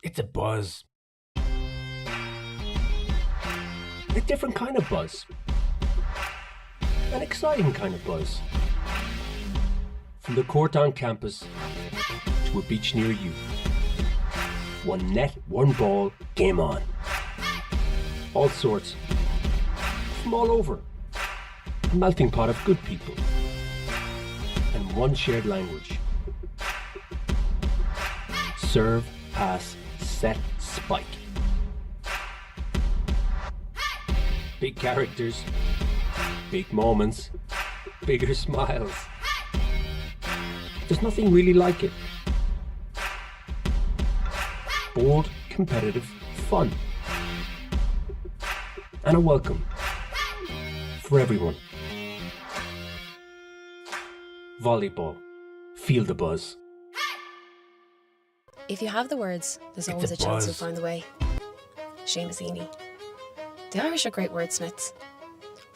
It's a buzz. A different kind of buzz. An exciting kind of buzz. From the court on campus to a beach near you. One net, one ball, game on. All sorts. From all over. A melting pot of good people. And one shared language. Serve, pass, set, spike. Big characters, big moments, bigger smiles. There's nothing really like it. Bold, competitive fun. And a welcome for everyone. Volleyball. Feel the buzz. If you have the words, there's always a chance you'll find the way. Seamus Heaney. The Irish are great wordsmiths.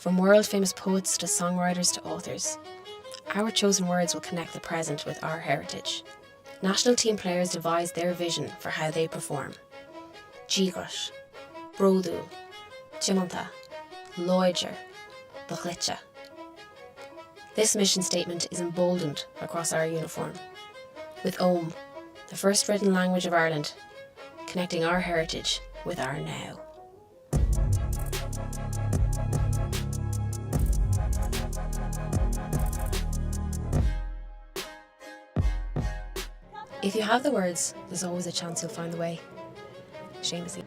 From world-famous poets to songwriters to authors, our chosen words will connect the present with our heritage. National team players devise their vision for how they perform. Dígos, Brodú, Timonta, Loiger, Bachlicha. This mission statement is emboldened across our uniform, with Ohm, the first written language of Ireland, connecting our heritage with our now. If you have the words, there's always a chance you'll find the way. Seamusy.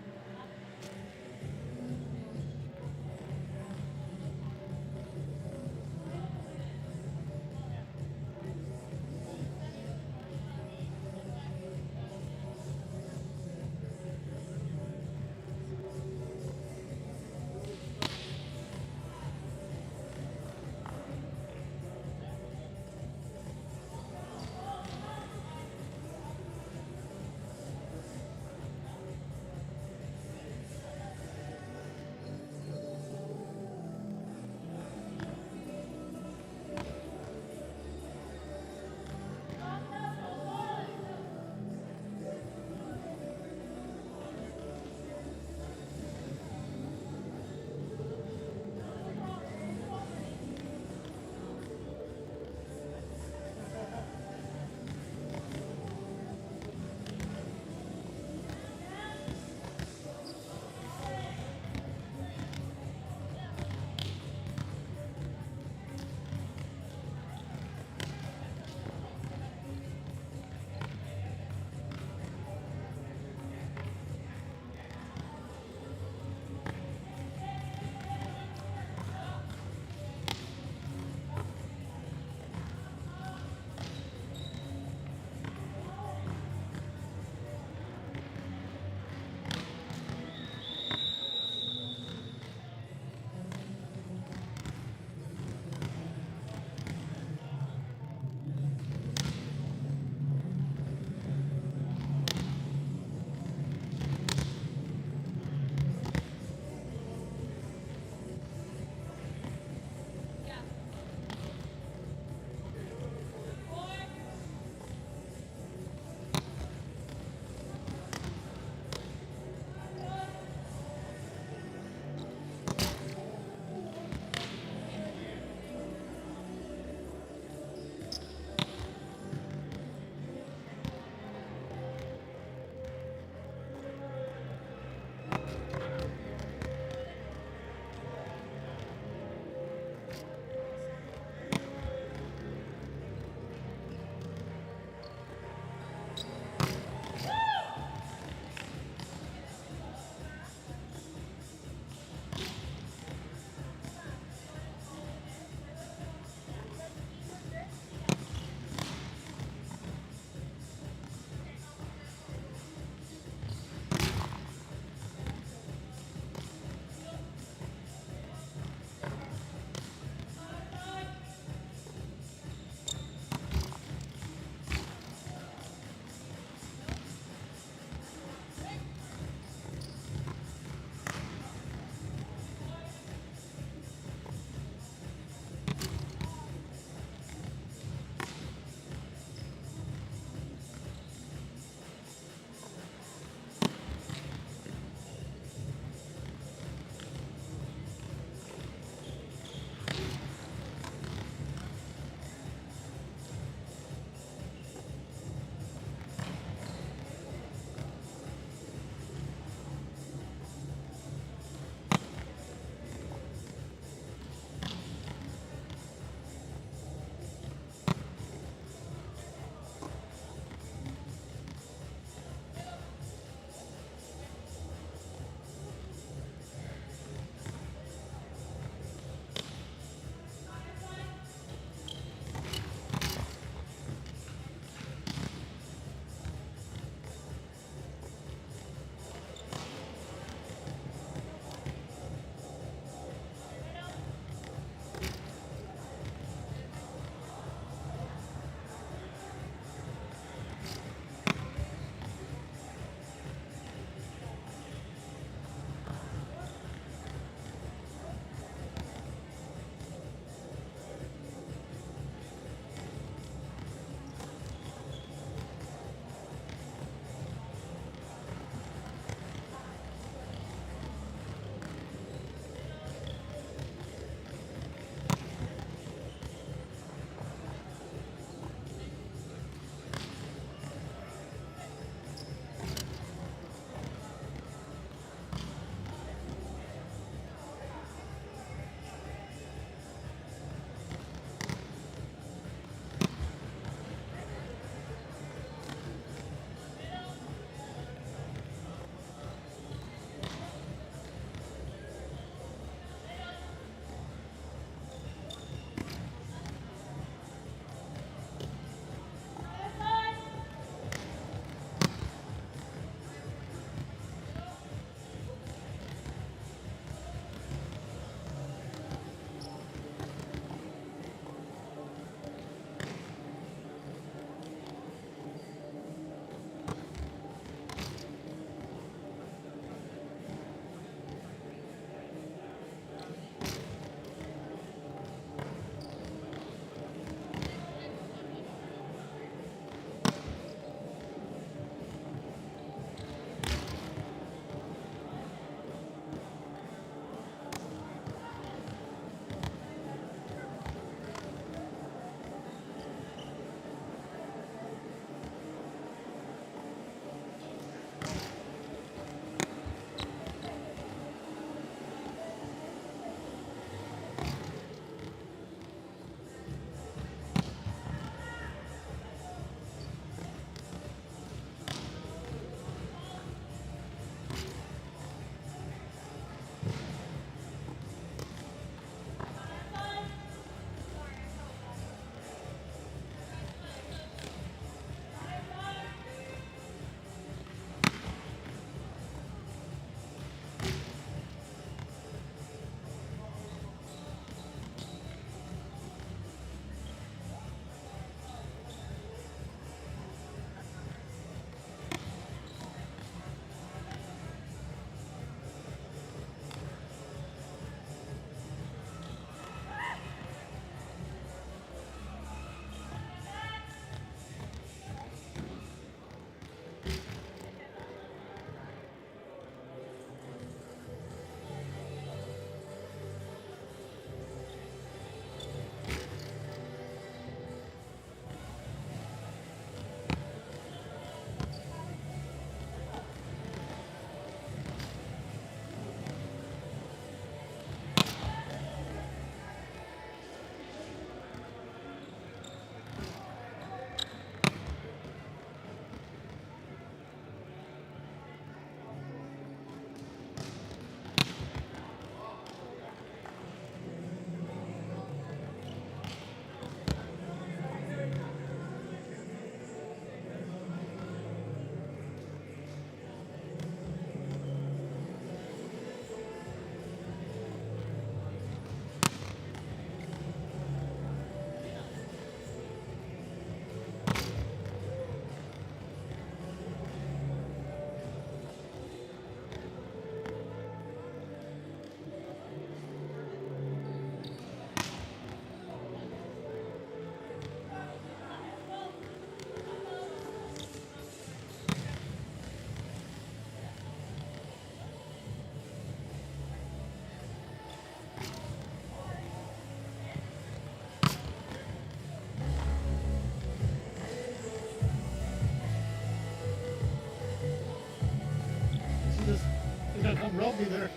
be there.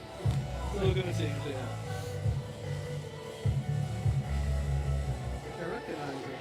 Still gonna see you. I recognize him.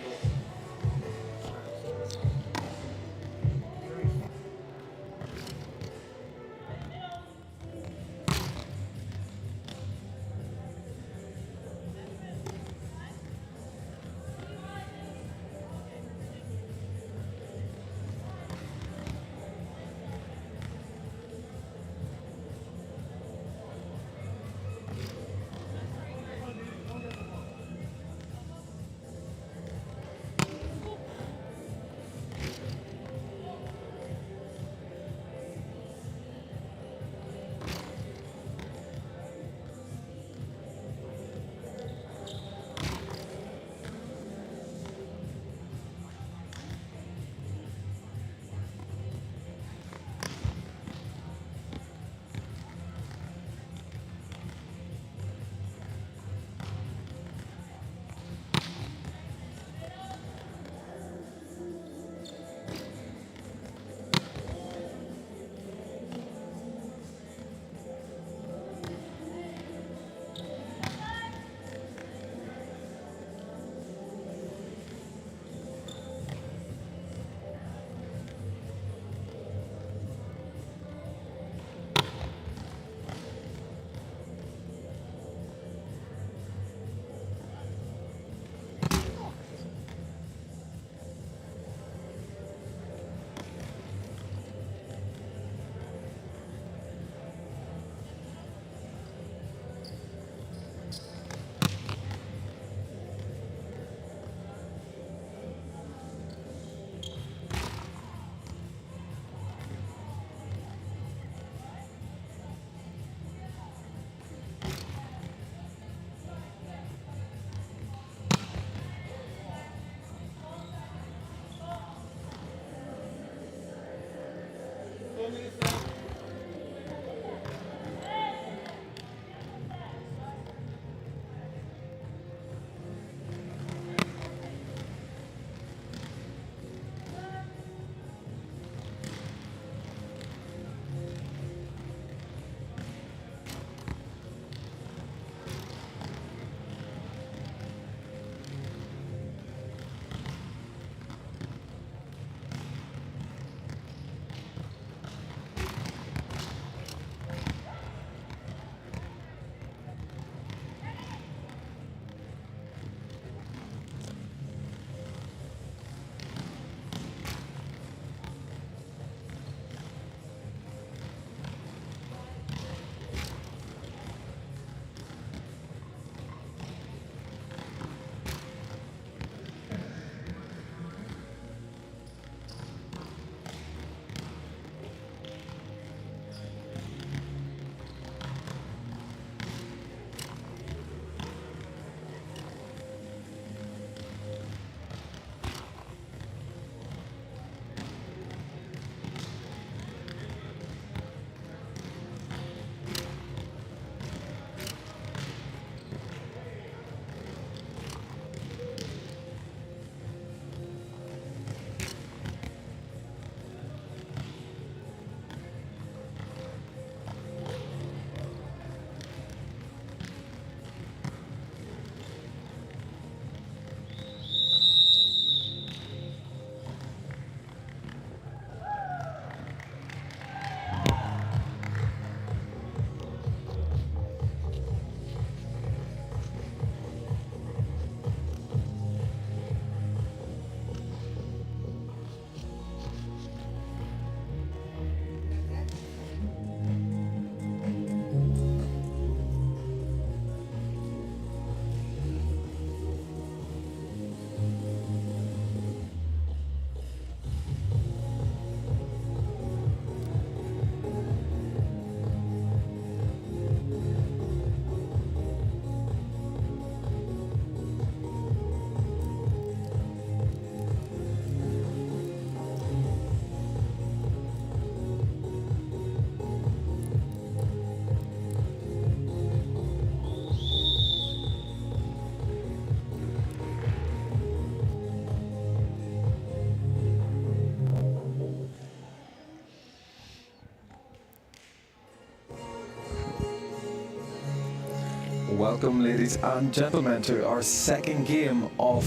Welcome, ladies and gentlemen, to our second game of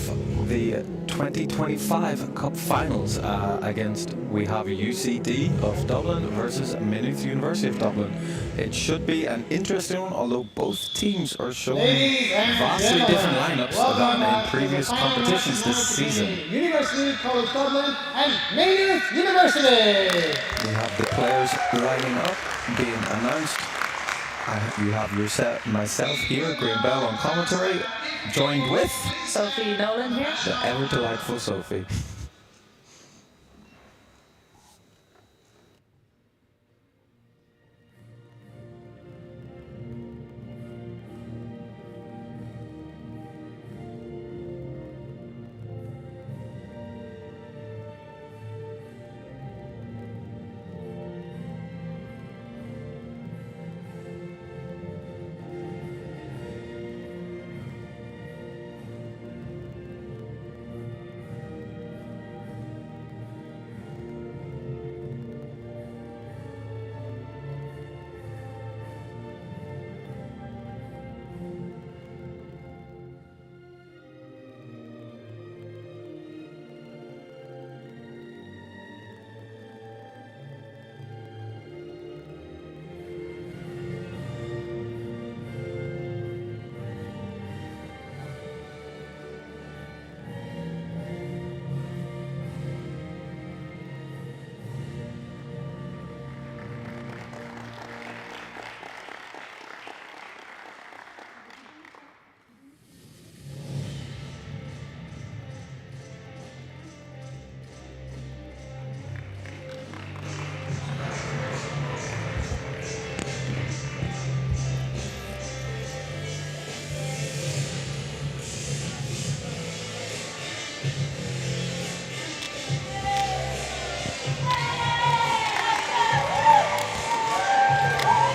the 2025 Cup Finals. We have UCD of Dublin versus Maynooth University of Dublin. It should be an interesting one, although both teams are showing vastly different lineups than in previous competitions this season. University College Dublin and Maynooth University. We have the players lining up, being announced. You have myself here, Graham Bell on commentary, joined with Sophie Nolan here. the ever delightful Sophie.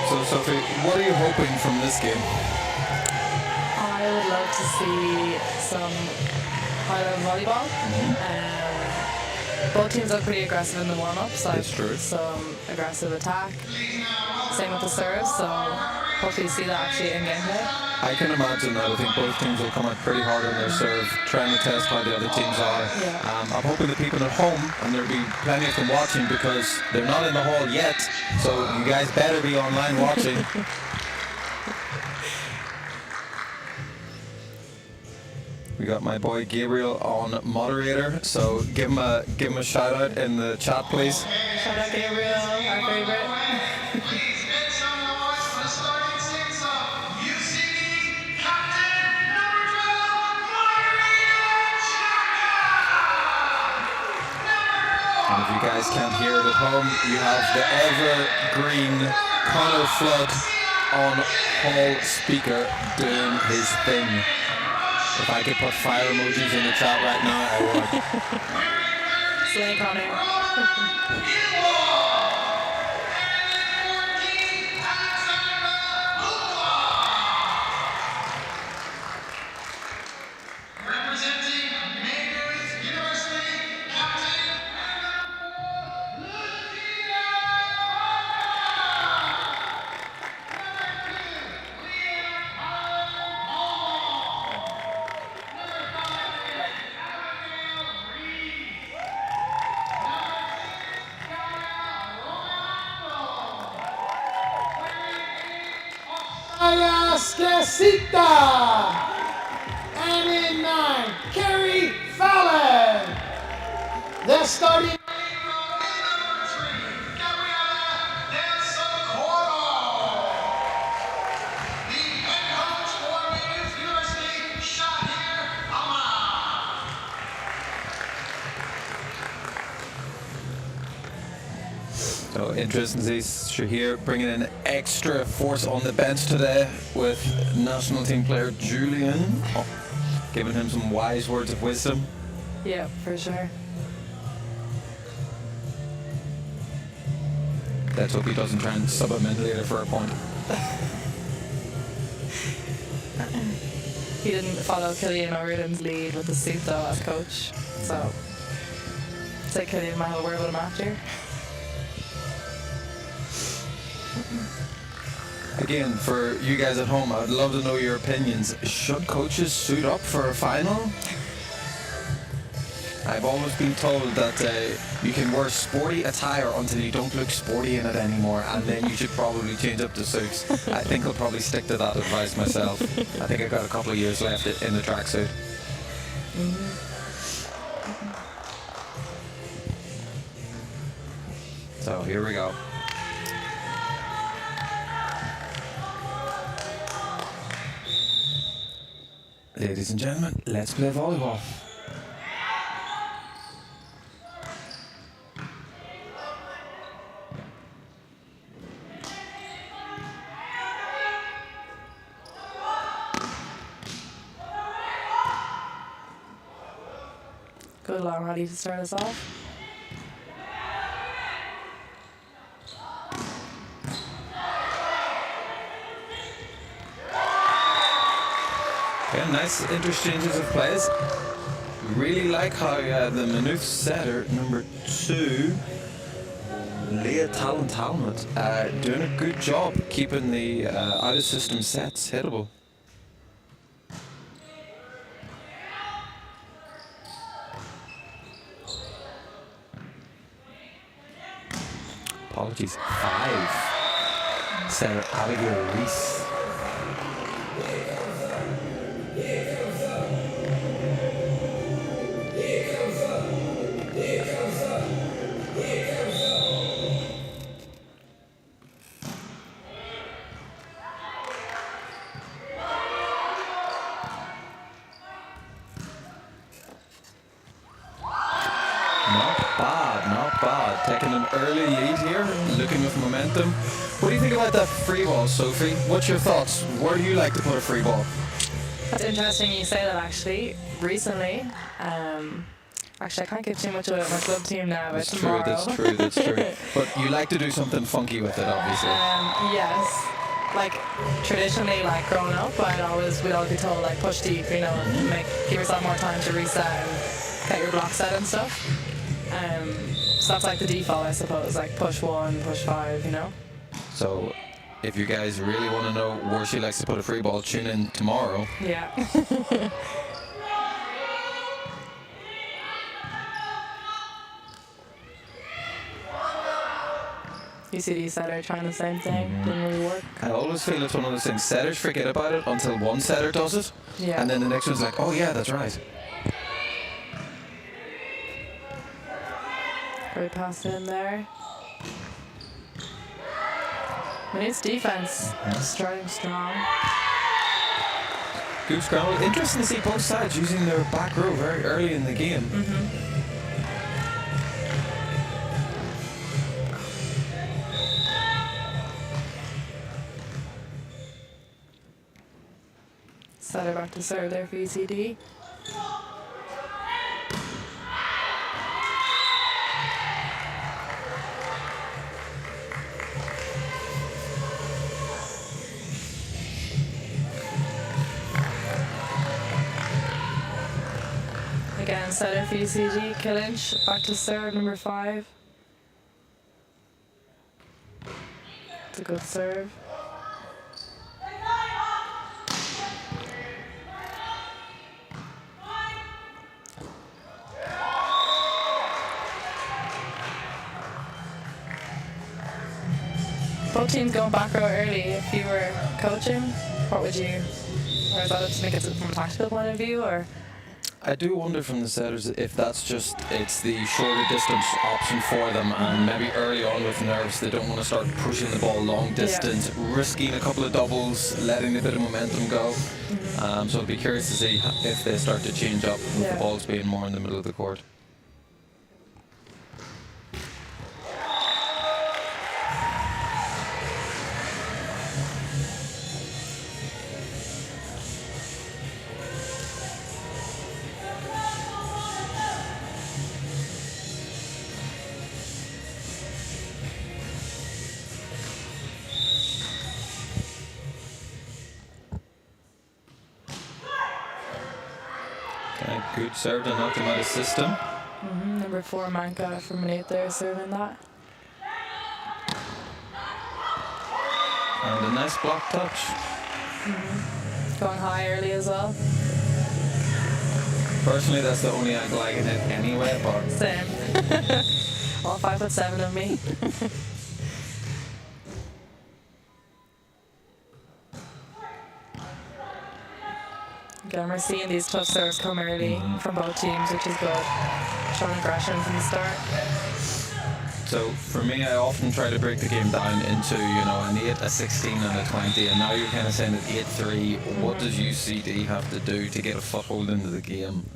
So, Sophie, what are you hoping from this game? I would love to see some high-level volleyball. Both teams look pretty aggressive in the warm-ups. That's true. Some aggressive attack. Same with the serves, so hopefully see that actually in gameplay. I can imagine that. I think both teams will come out pretty hard on their serve, trying to test how the other teams are. Yeah. I'm hoping the people at home, and there'll be plenty of them watching because they're not in the hall yet, so you guys better be online watching. We got my boy Gabriel on moderator, so give him a shout out in the chat, please. Shout out Gabriel, our favorite. Please make some noise for the starting six of UCD Captain number 12, Margarita Chaka. And if you guys can't hear it at home, you have the evergreen Connor Flood on hall speaker doing his thing. If I could put fire emojis in the chat right now, I would. Slay Connor. Representing Maynooth University, Captain Esquecita. And in 9, Carrie Fallon. The starting number 3, Gabriela Del Socorro. The head coach for Maynooth University, Shahir Ahmad. So interesting to see Shahir bringing in extra force on the bench today with national team player Julian, giving him some wise words of wisdom. Yeah, for sure. Let's hope he doesn't try and sub him in later for a point. He didn't follow Killian O'Riordan's lead with the suit though as coach, so I'd say Killian might have a word with him after. Again, for you guys at home, I'd love to know your opinions. Should coaches suit up for a final? I've always been told that you can wear sporty attire until you don't look sporty in it anymore, and then you should probably change up to suits. I think I'll probably stick to that advice myself. I think I've got a couple of years left in the tracksuit. So here we go. Ladies and gentlemen, let's play volleyball. Good luck, ready to start us off. Yeah, nice interchanges of plays. Really like how the Maynooth setter, number 2, Leah Talent, doing a good job keeping the out-of-system sets hittable. Apologies, 5. Setter Abigail Reese. Not bad. Taking an early lead here, looking with momentum. What do you think about that free ball, Sophie? What's your thoughts? Where do you like to put a free ball? That's interesting you say that actually. Recently, actually I can't give too much away with my club team now, but tomorrow. That's true. But you like to do something funky with it, obviously. Yes. Like traditionally, like growing up, we'd always be told like push deep, you know, and give yourself more time to reset and get your block set and stuff. So that's like the default, I suppose, like push 1, push 5, you know. So if you guys really want to know where she likes to put a free ball, tune in tomorrow. Yeah. UCD setter trying the same thing, didn't really work. I always feel it's one of those things, setters forget about it until one setter does it, Yeah. and then the next one's like, oh yeah, that's right. Great pass in there. Maynooth's defense starting strong. Good scramble. Interesting to see both sides using their back row very early in the game. Setter back to serve there for UCD. Again, setter for UCD, Killinch, back to serve, number 5. It's a good serve. Both teams going back row early. If you were coaching, what would you, or is that just make it from a tactical point of view, or? I do wonder from the setters if that's just, it's the shorter distance option for them, and maybe early on with nerves they don't want to start pushing the ball long distance, risking a couple of doubles, letting a bit of momentum go. So I'd be curious to see if they start to change up with the balls being more in the middle of the court. Good serve to knock them out of system. Number 4, Manka from Maynooth there serving that. And a nice block touch. Going high early as well. Personally, that's the only angle I can hit anyway, but Same. All 5'7" of me. Again, we're seeing these tough serves come early from both teams, which is good. Showing aggression from the start. so for me, I often try to break the game down into, an 8, a 16, and a 20, and now you're kind of saying at 8-3, what does UCD have to do to get a foothold into the game?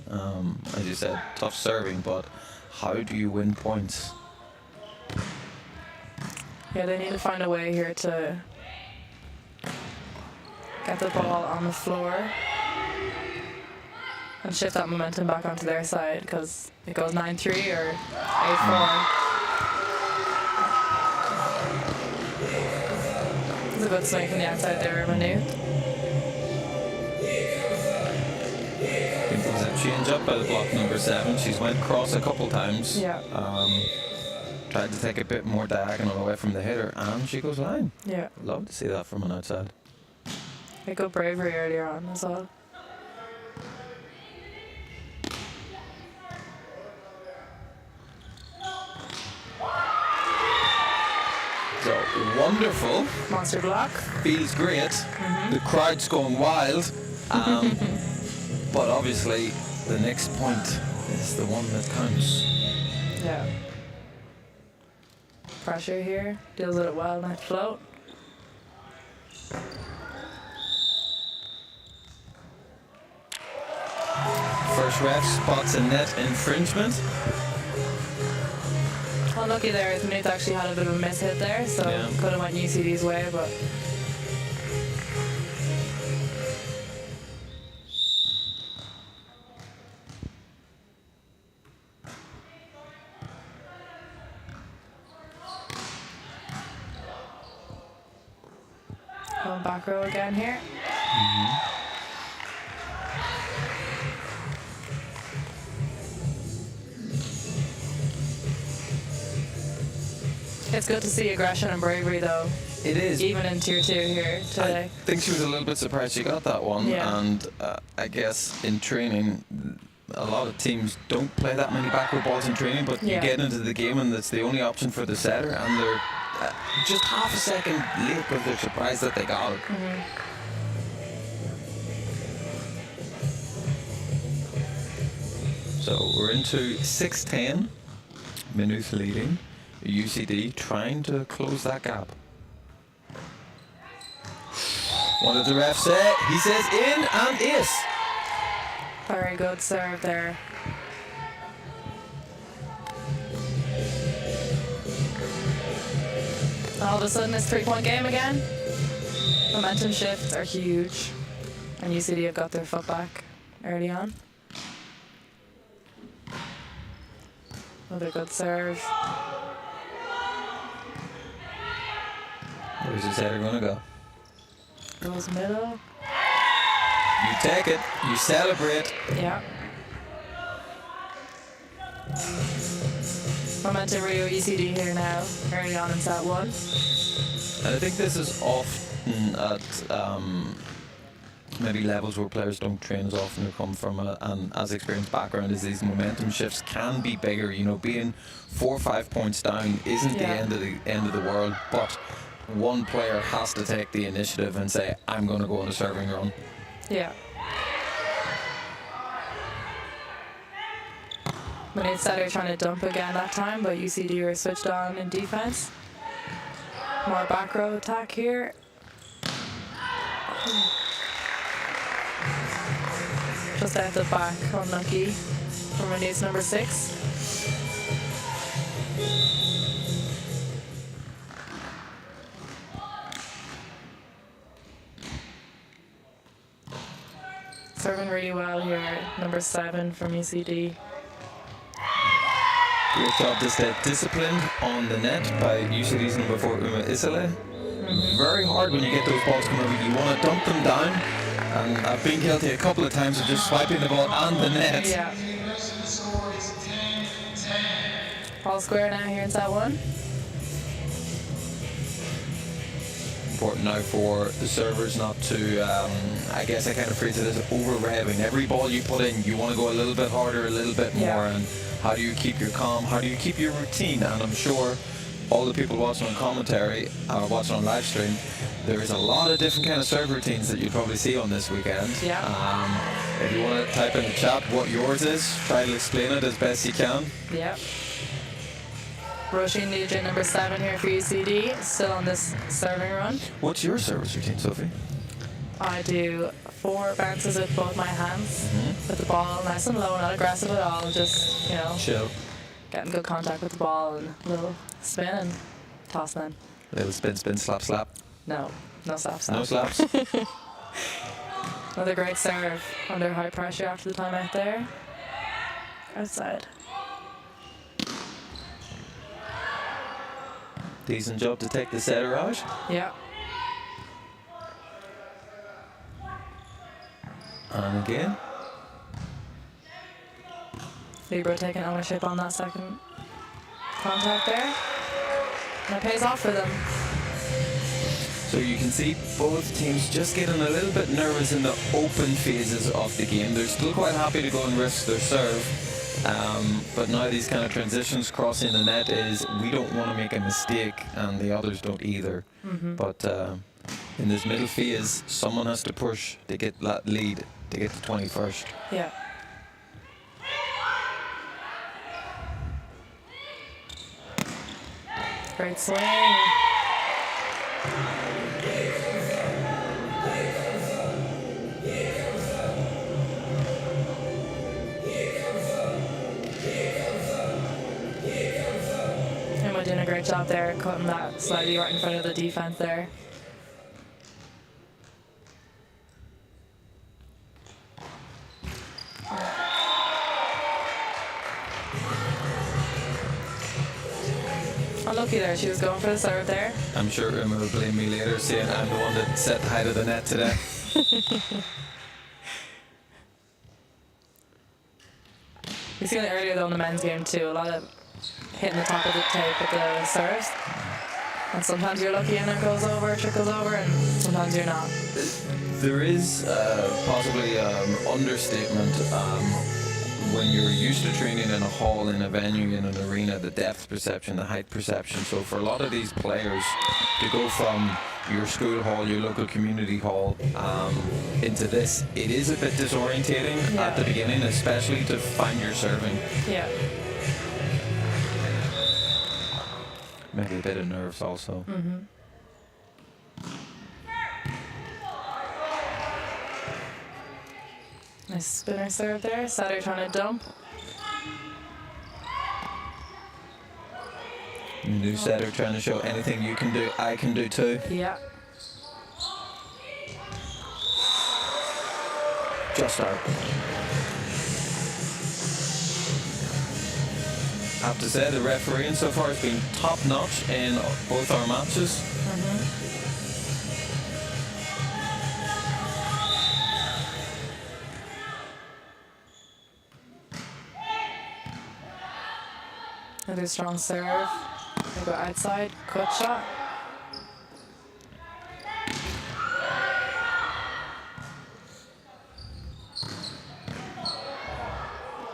As you said, tough serving, but how do you win points? Yeah, they need to find a way here to get the ball on the floor and shift that momentum back onto their side, because it goes 9-3 or 8-4. It's a good swing from the outside there, Maynooth. I think there was a change up by the block number 7. She's went across a couple times. Yeah. Tried to take a bit more diagonal away from the hitter, and she goes line. Yeah. Love to see that from an outside. A good bravery earlier on as well. So wonderful. Monster block. Feels great. The crowd's going wild. But obviously, the next point is the one that counts. Yeah. Pressure here. Deals with it well. Nice float. First ref spots a net infringement. Unlucky there. Maynooth actually had a bit of a miss hit there, so Yeah. could have went UCD's way, but. Going back row again here. It's good to see aggression and bravery though, It is. even in tier 2 here I today. think she was a little bit surprised she got that one. Yeah. And I guess in training, a lot of teams don't play that many backward balls in training, but you Yeah. get into the game and it's the only option for the setter, and they're just half a second late, but they're surprised that they got it. So we're into 6-10, Maynooth leading, UCD trying to close that gap. What did the ref say? He says in and ace. Very good serve there. All of a sudden it's 3-point game again. Momentum shifts are huge. And UCD have got their foot back early on. Another good serve. Where's his header going to go? Goes middle. You take it, you celebrate. Yeah. Momentum Rio UCD here now, early on in set 1. And I think this is often at maybe levels where players don't train as often or come from an as experienced background, as these momentum shifts can be bigger. You know, being 4 or 5 points down isn't the Yeah. end of the world, but one player has to take the initiative and say, I'm going to go on a serving run. Yeah. Maynooth said they were trying to dump again that time, but UCD were switched on in defense. More back row attack here. Just out the back, unlucky for Maynooth's number 6. Serving really well here, number 7 from UCD. Great job to stay disciplined on the net by UCD's number 4, Uma Isale. Very hard when you get those balls coming over. You want to dump them down. And I've been guilty a couple of times of just swiping the ball and the net. Yeah. All square now here in set 1. important now for the servers not to, I guess I kind of phrase it as over-revving. Every ball you put in, you want to go a little bit harder, a little bit more, Yeah. and how do you keep your calm, how do you keep your routine? And I'm sure all the people watching on commentary, or watching on live stream, there's a lot of different kind of serve routines that you'll probably see on this weekend. Yeah. If you want to type in the chat what yours is, try to explain it as best you can. Yep. Roisin Nugent, number 7 here for UCD, still on this serving run. What's your service routine, Sophie? I do 4 bounces with both my hands, with the ball nice and low, not aggressive at all, just, you know, Chill. getting good contact with the ball and a little spin and toss then. Little spin, spin, slap, slap. No slaps. No slaps. Another great serve under high pressure after the time out there. Outside. Decent job to take the setter out. Yeah. And again. Libero taking ownership on that second contact there. And it pays off for them. So you can see both teams just getting a little bit nervous in the open phases of the game. They're still quite happy to go and risk their serve. But now these kind of transitions crossing the net is we don't want to make a mistake and the others don't either. But in this middle phase, someone has to push to get that lead, to get to 21st. Yeah. Great swing. And we're doing a great job there, cutting that slightly right in front of the defense there. Unlucky there, she was going for the serve there. I'm sure Emma will blame me later, saying I'm the one that set the height of the net today. We've seen it earlier though in the men's game too, a lot of hitting the top of the tape with the serves. And sometimes you're lucky and it goes over, trickles over, and sometimes you're not. There is possibly understatement when you're used to training in a hall, in a venue, in an arena, the depth perception, the height perception. So for a lot of these players to go from your school hall, your local community hall, into this, it is a bit disorientating at the beginning, especially to find your serving. Yeah. Maybe a bit of nerves also. Nice spinner serve there. Setter trying to dump. New setter trying to show anything you can do, I can do too. Yeah. Just out. I have to say the refereeing so far has been top notch in both our matches. Another strong serve. They go outside, cut shot.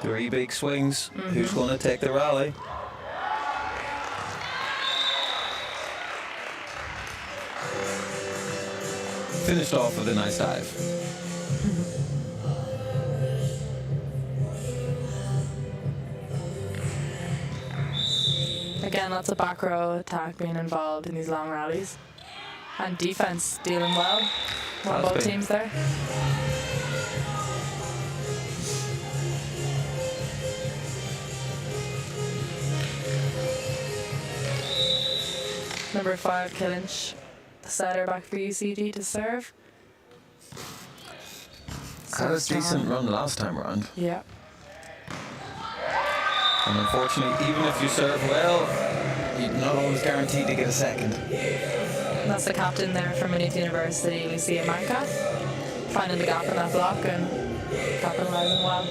Three big swings. Who's going to take the rally? Finished off with a nice dive. Again, lots of back row attack being involved in these long rallies. And defense dealing well on both teams there. Number 5, Killinch, the setter back for UCD to serve. Had a decent run last time around. Yeah. And unfortunately, even if you serve well, you're not always guaranteed to get a second. And that's the captain there from Maynooth University, Lucia Manka, finding the gap in that block and capitalising well.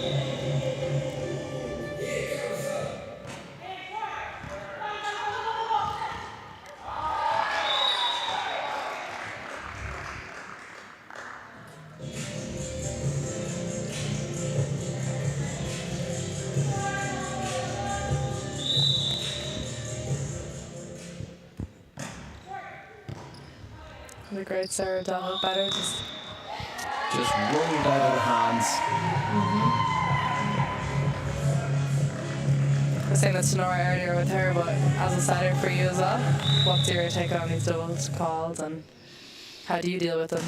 a great serve, to have it better. Just rolled out of the hands. I was saying this to Nora earlier with her, but as a setter for you as well, what's your take on these doubles calls and how do you deal with them?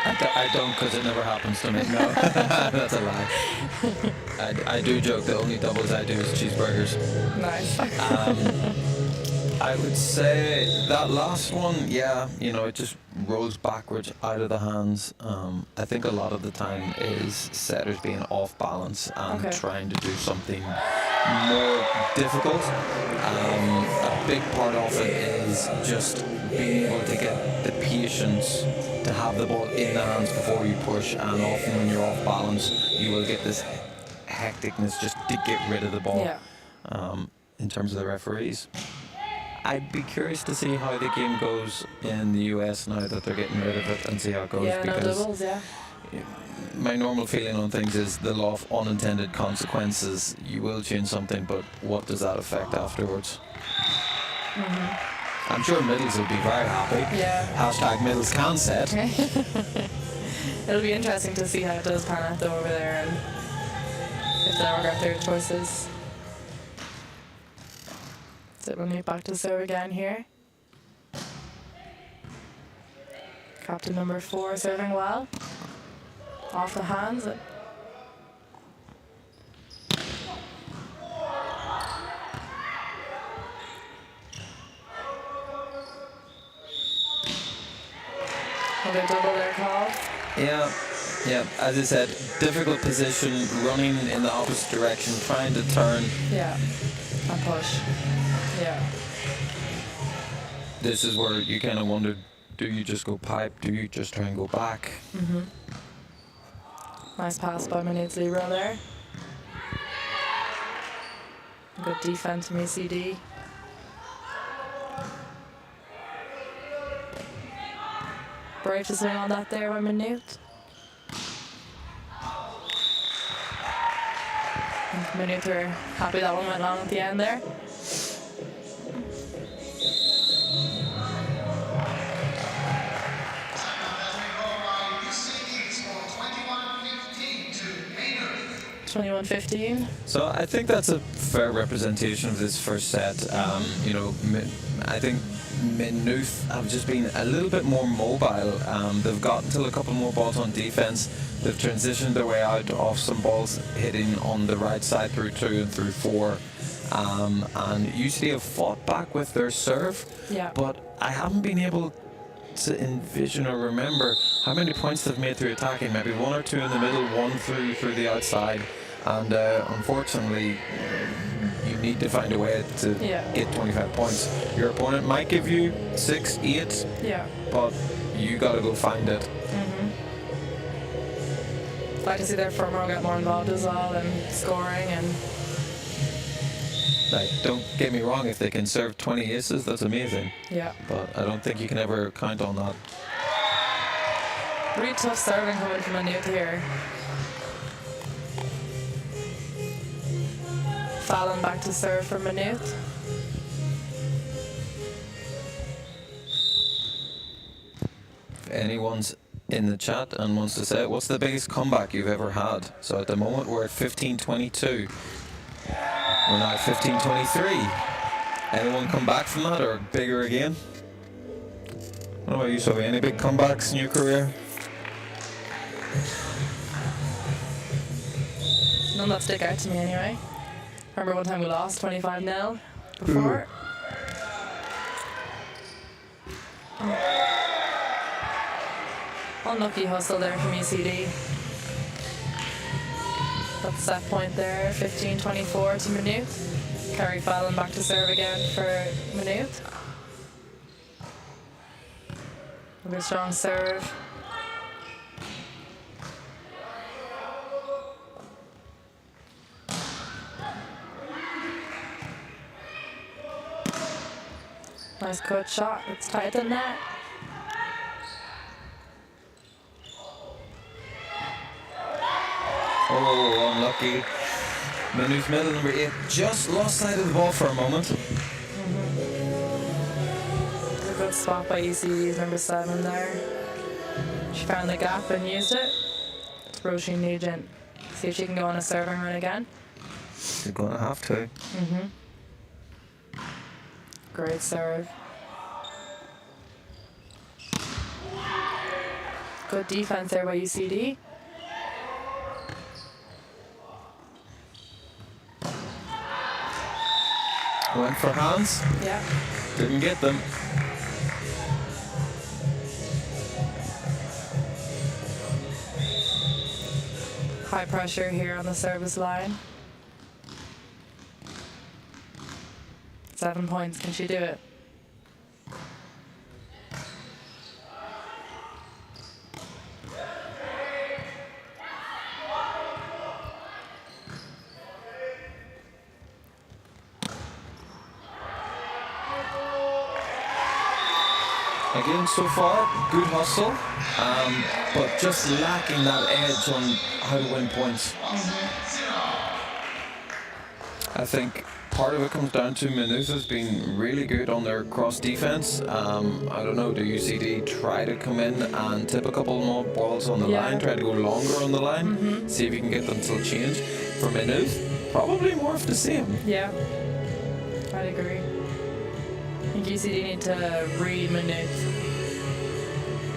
I don't, because it never happens to me. No, that's a lie. I do joke the only doubles I do is cheeseburgers. Nice. I would say that last one, yeah, you know, it just rolls backwards out of the hands. I think a lot of the time is setters being off balance and trying to do something more difficult. A big part of it is just being able to get the patience to have the ball in the hands before you push, and often when you're off balance you will get this hecticness just to get rid of the ball. In terms of the referees, I'd be curious to see how the game goes in the US now that they're getting rid of it, and see how it goes. Yeah, no because doubles, yeah. my normal feeling on things is the law of unintended consequences. You will change something, but what does that affect afterwards? I'm sure middles will be very happy. Yeah. Hashtag middles can set. It'll be interesting to see how it does pan out though over there, and if they regret their choices. So we'll move back to serve again here. Captain number 4 serving well. Off the hands. Another double there called. Yeah, as I said, difficult position, running in the opposite direction, trying to turn. Yeah, and push. Yeah. This is where you kind of wonder, do you just go pipe, do you just try and go back? Nice pass by Maynooth's libero there. Good defense from UCD. Brave to swing on that there by Maynooth. Maynooth are happy that one went long at the end there. $21-15. So I think that's a fair representation of this first set. You know, I think Maynooth have just been a little bit more mobile. They've got until a couple more balls on defense. They've transitioned their way out of some balls hitting on the right side through 2 and through 4. And UCD have fought back with their serve, but I haven't been able to envision or remember how many points they've made through attacking. Maybe 1 or 2 in the middle, 1 through the outside. And unfortunately, you need to find a way to get 25 points. Your opponent might give you 6, 8, but you got to go find it. Like to see their firm row get more involved as well and scoring. And like, don't get me wrong, if they can serve 20 aces, that's amazing. yeah, But I don't think you can ever count on that. really tough serving coming from Maynooth here. Fallon back to serve for Maynooth. If anyone's in the chat and wants to say, what's the biggest comeback you've ever had? So at the moment we're at 15-22. We're now at 15-23. Anyone come back from that or bigger again? What about you, Sophie? Any big comebacks in your career? None that stick out to me anyway. Remember one time we lost 25-0 before? Unlucky hustle there from UCD. That's set point there, 15-24 to Maynooth. Kerry Fallon back to serve again for Maynooth. A good strong serve. Nice cut shot, it's tight than that. Oh, unlucky. Maynooth middle number 8 just lost sight of the ball for a moment. A good spot by UCD's number 7 there. She found the gap and used it. It's Roisin Nugent. See if she can go on a serving run again. She's going to have to. Great serve. Good defense there by UCD. Went for hands. Yeah. Didn't get them. High pressure here on the service line. 7 points. Can she do it? Again, so far, good hustle, but just lacking that edge on how to win points. I think part of it comes down to Maynooth has been really good on their cross defense. I don't know, do UCD try to come in and tip a couple more balls on the line, try to go longer on the line, see if you can get them to change? For Maynooth, probably more of the same. Yeah, I'd agree. I think UCD need to read Maynooth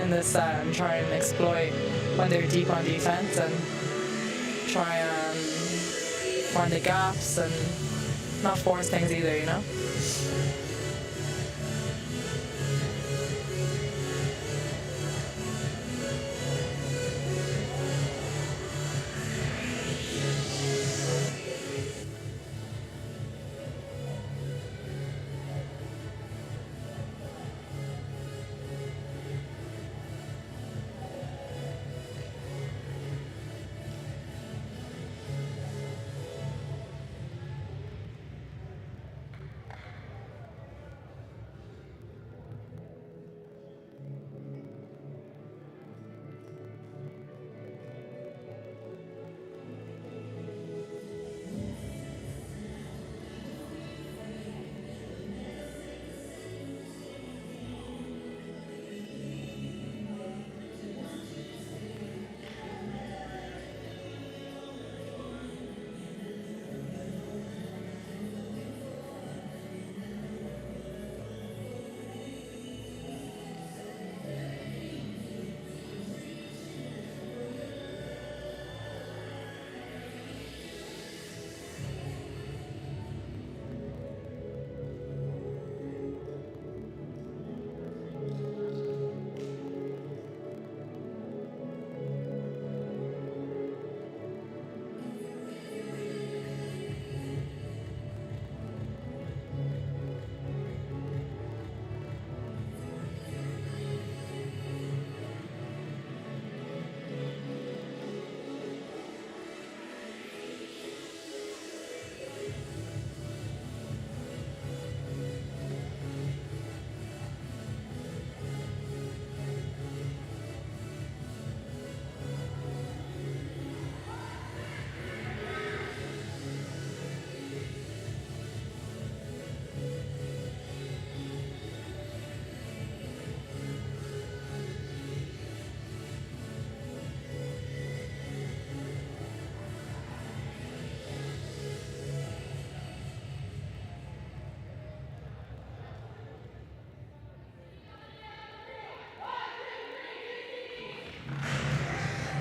in this set and try and exploit when they're deep on defense and try and find the gaps and not force things either, you know?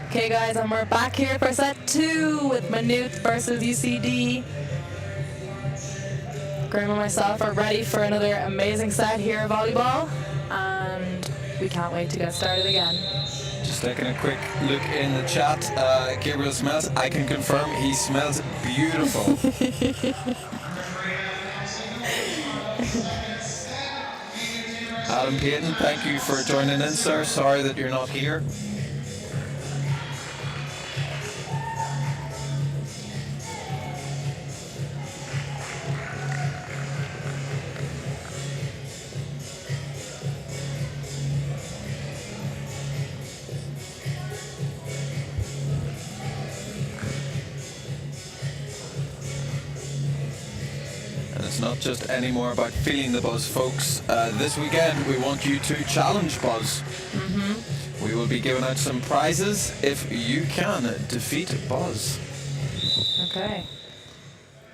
Okay guys, and we're back here for set 2 with Maynooth versus UCD. Graham and myself are ready for another amazing set here at Volleyball, and we can't wait to get started again. Just taking a quick look in the chat. Gabriel smells. I can confirm he smells beautiful. Adam Payton, thank you for joining in, sir. Sorry that you're not here. it's not just anymore about feeling the buzz, folks. This weekend, we want you to challenge Buzz. We will be giving out some prizes if you can defeat Buzz. Okay.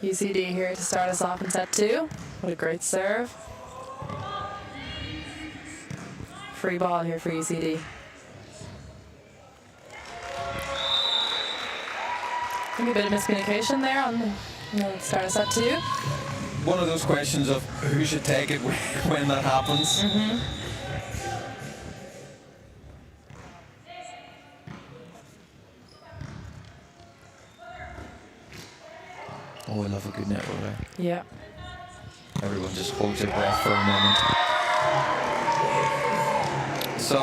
UCD here to start us off in set 2. What a great serve. Free ball here for UCD. I think a bit of miscommunication there on the start of set 2. One of those questions of who should take it when that happens. Oh, I love a good network there. Yeah. Everyone just holds their breath for a moment. So,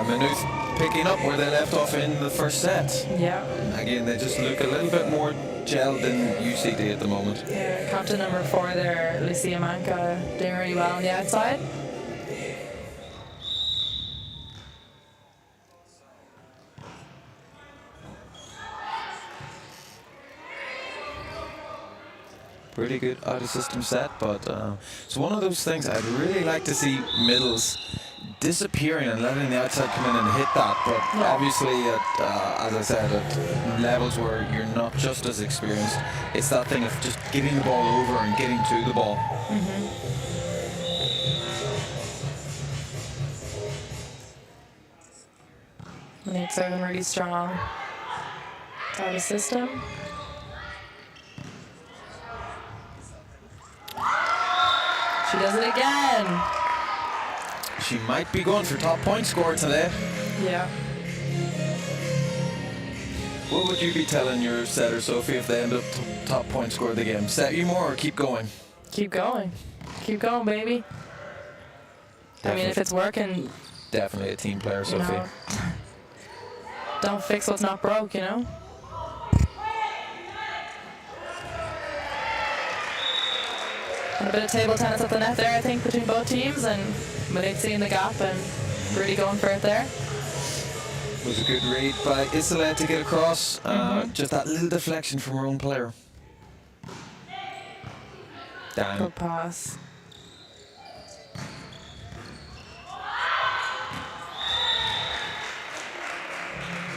Maynooth picking up where they left off in the first set. Yeah. Again, they just look a little bit more gelled than UCD at the moment. Yeah. Captain number 4 there, Lucia Manca, doing really well on the outside. Pretty good out of system set, but it's one of those things I'd really like to see middles disappearing and letting the outside come in and hit that. But obviously, as I said, at levels where you're not just as experienced, it's that thing of just giving the ball over and getting to the ball. Maynooth serving really strong. Out of system. She does it again. She might be going for top point score today. Yeah. What would you be telling your setter, Sophie, if they end up top point score of the game? Set you more or keep going? Keep going. Keep going, baby. I mean, if it's working, Definitely a team player, you Sophie. know, don't fix what's not broke, you know? And a bit of table tennis at the net there, I think, between both teams, and Maynooth seeing the gap and really going for it there. Was a good read by Isola to get across. Just that little deflection from her own player. Down. Good pass.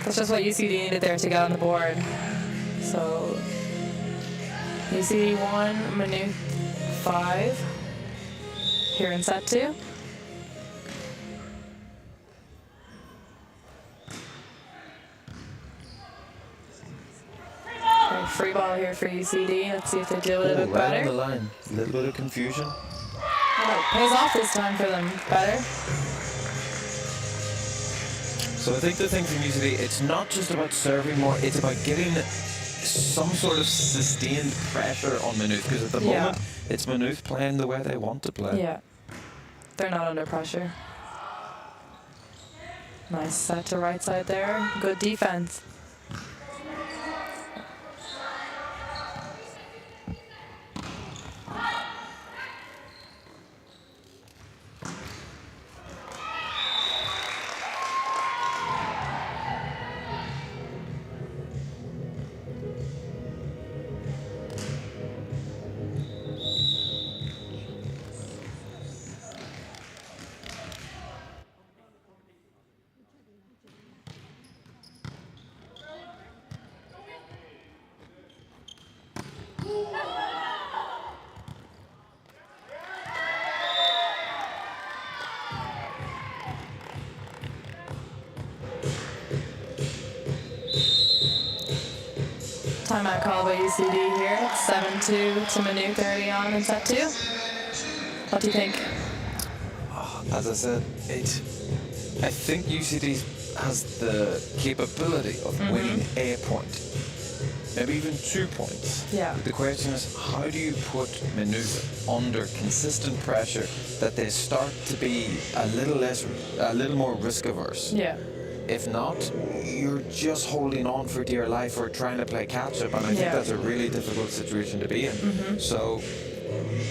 That's just what UCD needed there to get on the board. So UCD 1, Maynooth 5 here in set 2. Okay, free ball here for UCD. Let's see if they deal with it a bit Right on the better. line. A little bit of confusion. Oh, it pays off this time for them better. So I think the thing from UCD, it's not just about serving more, it's about getting some sort of sustained pressure on Maynooth, because at the moment, it's Maynooth playing the way they want to play. Yeah. They're not under pressure. Nice set to right side there. Good defense. Timeout call by UCD here. 7-2 to Maynooth early on in set 2. What do you think? As I said, I think UCD has the capability of winning a point, maybe even 2 points. Yeah. The question is, how do you put Maynooth under consistent pressure that they start to be a little more risk averse? Yeah. If not, you're just holding on for dear life or trying to play catch up, and I think that's a really difficult situation to be in. So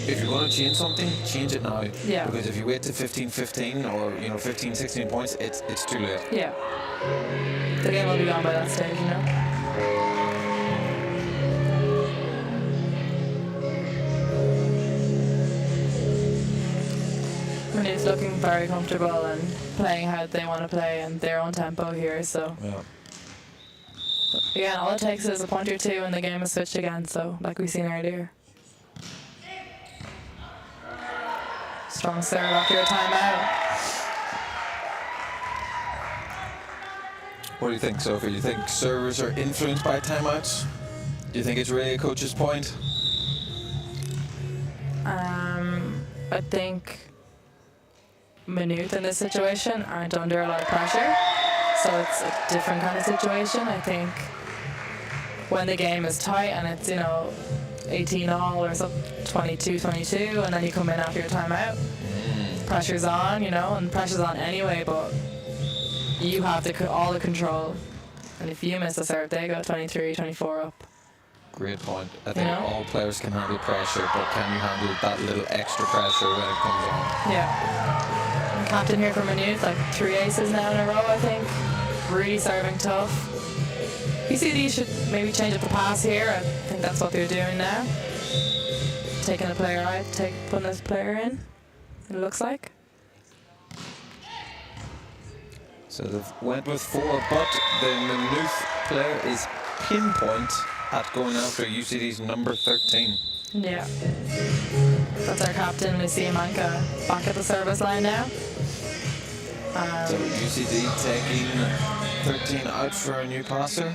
if you're going to change something, change it now. Yeah. Because if you wait to 15-15 or 15-16 points, it's too late. Yeah. The game will be gone by that stage, you know? Maynooth looking very comfortable and playing how they want to play and their own tempo here. So Yeah. again, all it takes is a point or two and the game is switched again. So like we seen earlier. Strong serve after a timeout. What do you think, Sophie? Do you think servers are influenced by timeouts? Do you think it's really a coach's point? I think Maynooth in this situation aren't under a lot of pressure, so it's a different kind of situation. I think when the game is tight and it's 18-all or something, 22-22, and then you come in after your timeout, pressure's on, and pressure's on anyway, but you have all the control, and if you miss a serve, they go 23-24 up. Great point. I think all players can handle pressure, but can you handle that little extra pressure when it comes on? Yeah. And captain here for Maynooth, like 3 aces now in a row, I think. Really serving tough. UCD should maybe change up the pass here. I think that's what they're doing now. Taking the player out, putting this player in, it looks like. So they've went with 4, but the Maynooth player is pinpoint at going after UCD's number 13. Yeah. That's our captain, Lucia Manca, back at the service line now. So UCD taking 13 out for a new passer.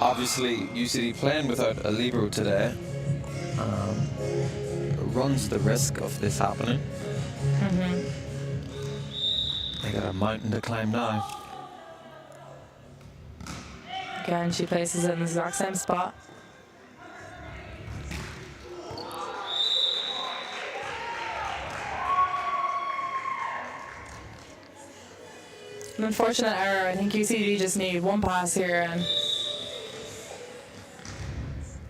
Obviously, UCD playing without a libero today runs the risk of this happening. They got a mountain to climb now. Again, she places it in the exact same spot. An unfortunate error. I think UCD just need one pass here and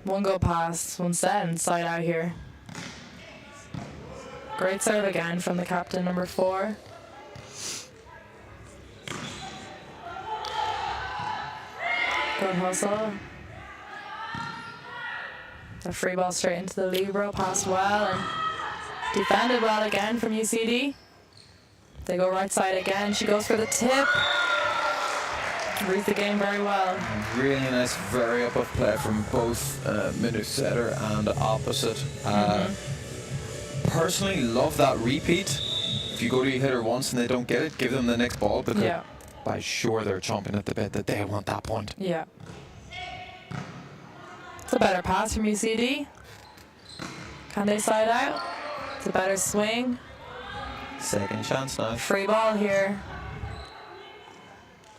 one go past, one set and side out here. Great serve again from the captain, number 4. Good hustle. A free ball straight into the libero, passed well and defended well again from UCD. They go right side again. She goes for the tip. Reads the game very well. Really nice, very up of play from both Maynooth setter and opposite. Personally, love that repeat. If you go to your hitter once and they don't get it, give them the next ball because by sure they're chomping at the bit that they want that point. Yeah. It's a better pass from UCD. Can they side out? It's a better swing. Second chance now. Free ball here.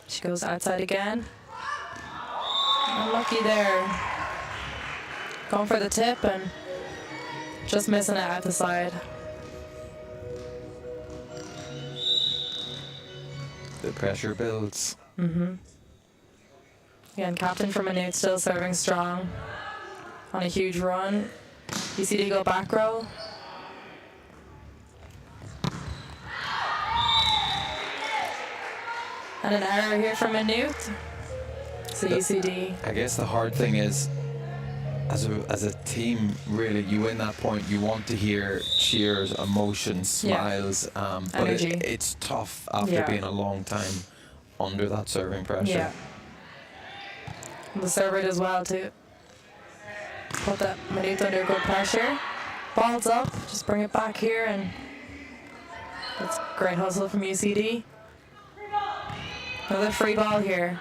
She goes outside again. Unlucky there. Going for the tip and just missing it at the side. The pressure builds. Again, captain for Maynooth still serving strong. On a huge run. UCD go back row. And an error here from Maynooth. So UCD. I guess the hard thing is, as a team, really, you win that point, you want to hear cheers, emotions, smiles, but energy. it's tough after being a long time under that serving pressure. Yeah. And the server does well too. Put that Maynooth under good pressure. Ball's up, just bring it back here, and that's great hustle from UCD. Another free ball here.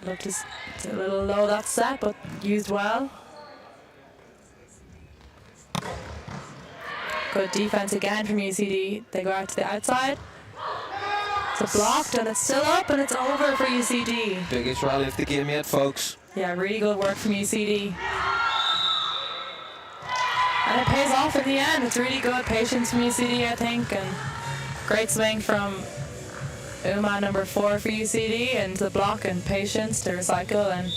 Looked it's a little low that set, but used well. Good defense again from UCD. They go out to the outside. It's blocked and it's still up and it's over for UCD. Biggest rally of the game yet, folks. Yeah, really good work from UCD. And it pays off in the end. It's really good patience from UCD, I think, and great swing from Uma, number 4 for UCD, and the block and patience to recycle, and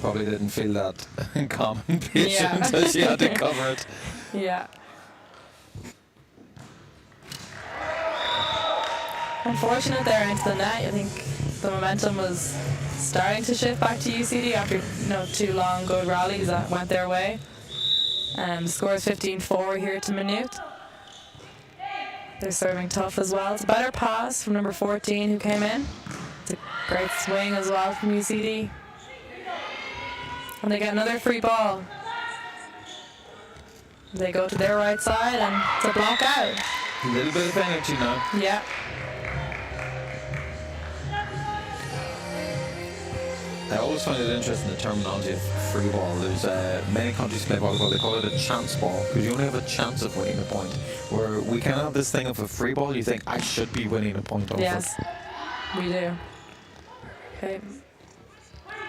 probably didn't feel that calm and patient as she had to cover it. Yeah. Unfortunate there into the net. I think the momentum was starting to shift back to UCD after 2 long good rallies that went their way. The score is 15-4 here to Maynooth. They're serving tough as well. It's a better pass from number 14 who came in. It's a great swing as well from UCD. And they get another free ball. They go to their right side and it's a block out. A little bit of energy now. Yeah. I always find it interesting, the terminology of free ball. There's many countries play volleyball, they call it a chance ball, because you only have a chance of winning a point. Where we kind of have this thing of a free ball, you think, I should be winning a point off Yes, it. we do. Okay.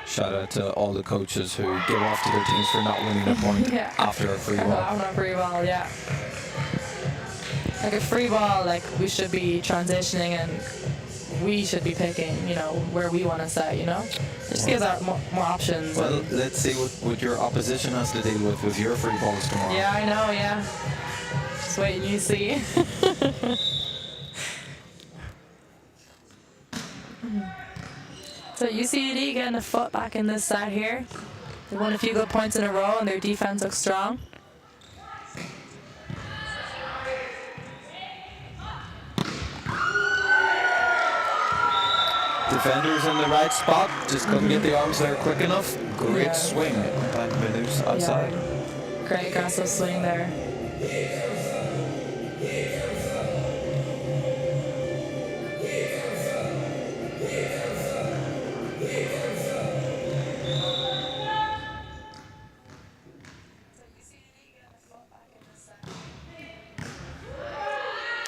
Shout out to all the coaches who give off to their teams for not winning a point Yeah. after a free ball. After a free ball, yeah. Like a free ball, like we should be transitioning and we should be picking, you know, where we want to set, you know? It just gives out more options. Well, let's see what your opposition has to deal with your free balls tomorrow. Yeah, I know, yeah. Just wait and you see. So UCD getting a foot back in this set here. They won a few good points in a row and their defense looks strong. Defenders in the right spot, just couldn't get the arms there quick enough. Great swing by Maynooth outside. Yeah. Great aggressive swing there.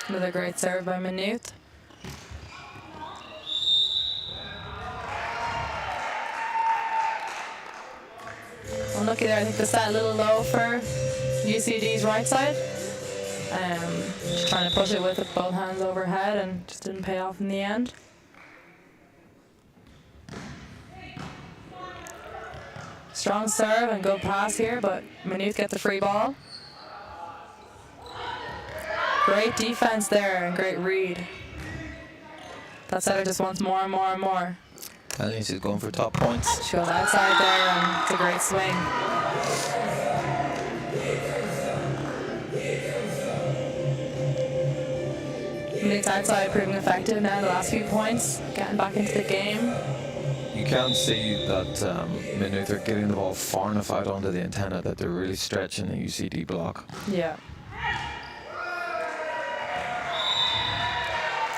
Another great serve by Maynooth. Unlucky there, I think the set a little low for UCD's right side. Just trying to push it with both hands overhead and just didn't pay off in the end. Strong serve and good pass here, but Maynooth get the free ball. Great defense there and great read. That setter just wants more and more and more. At least he's going for top points. She goes outside there and it's a great swing. Maynooth's outside proving effective now the last few points, getting back into the game. You can see that Maynooth are getting the ball far enough out onto the antenna that they're really stretching the UCD block. Yeah.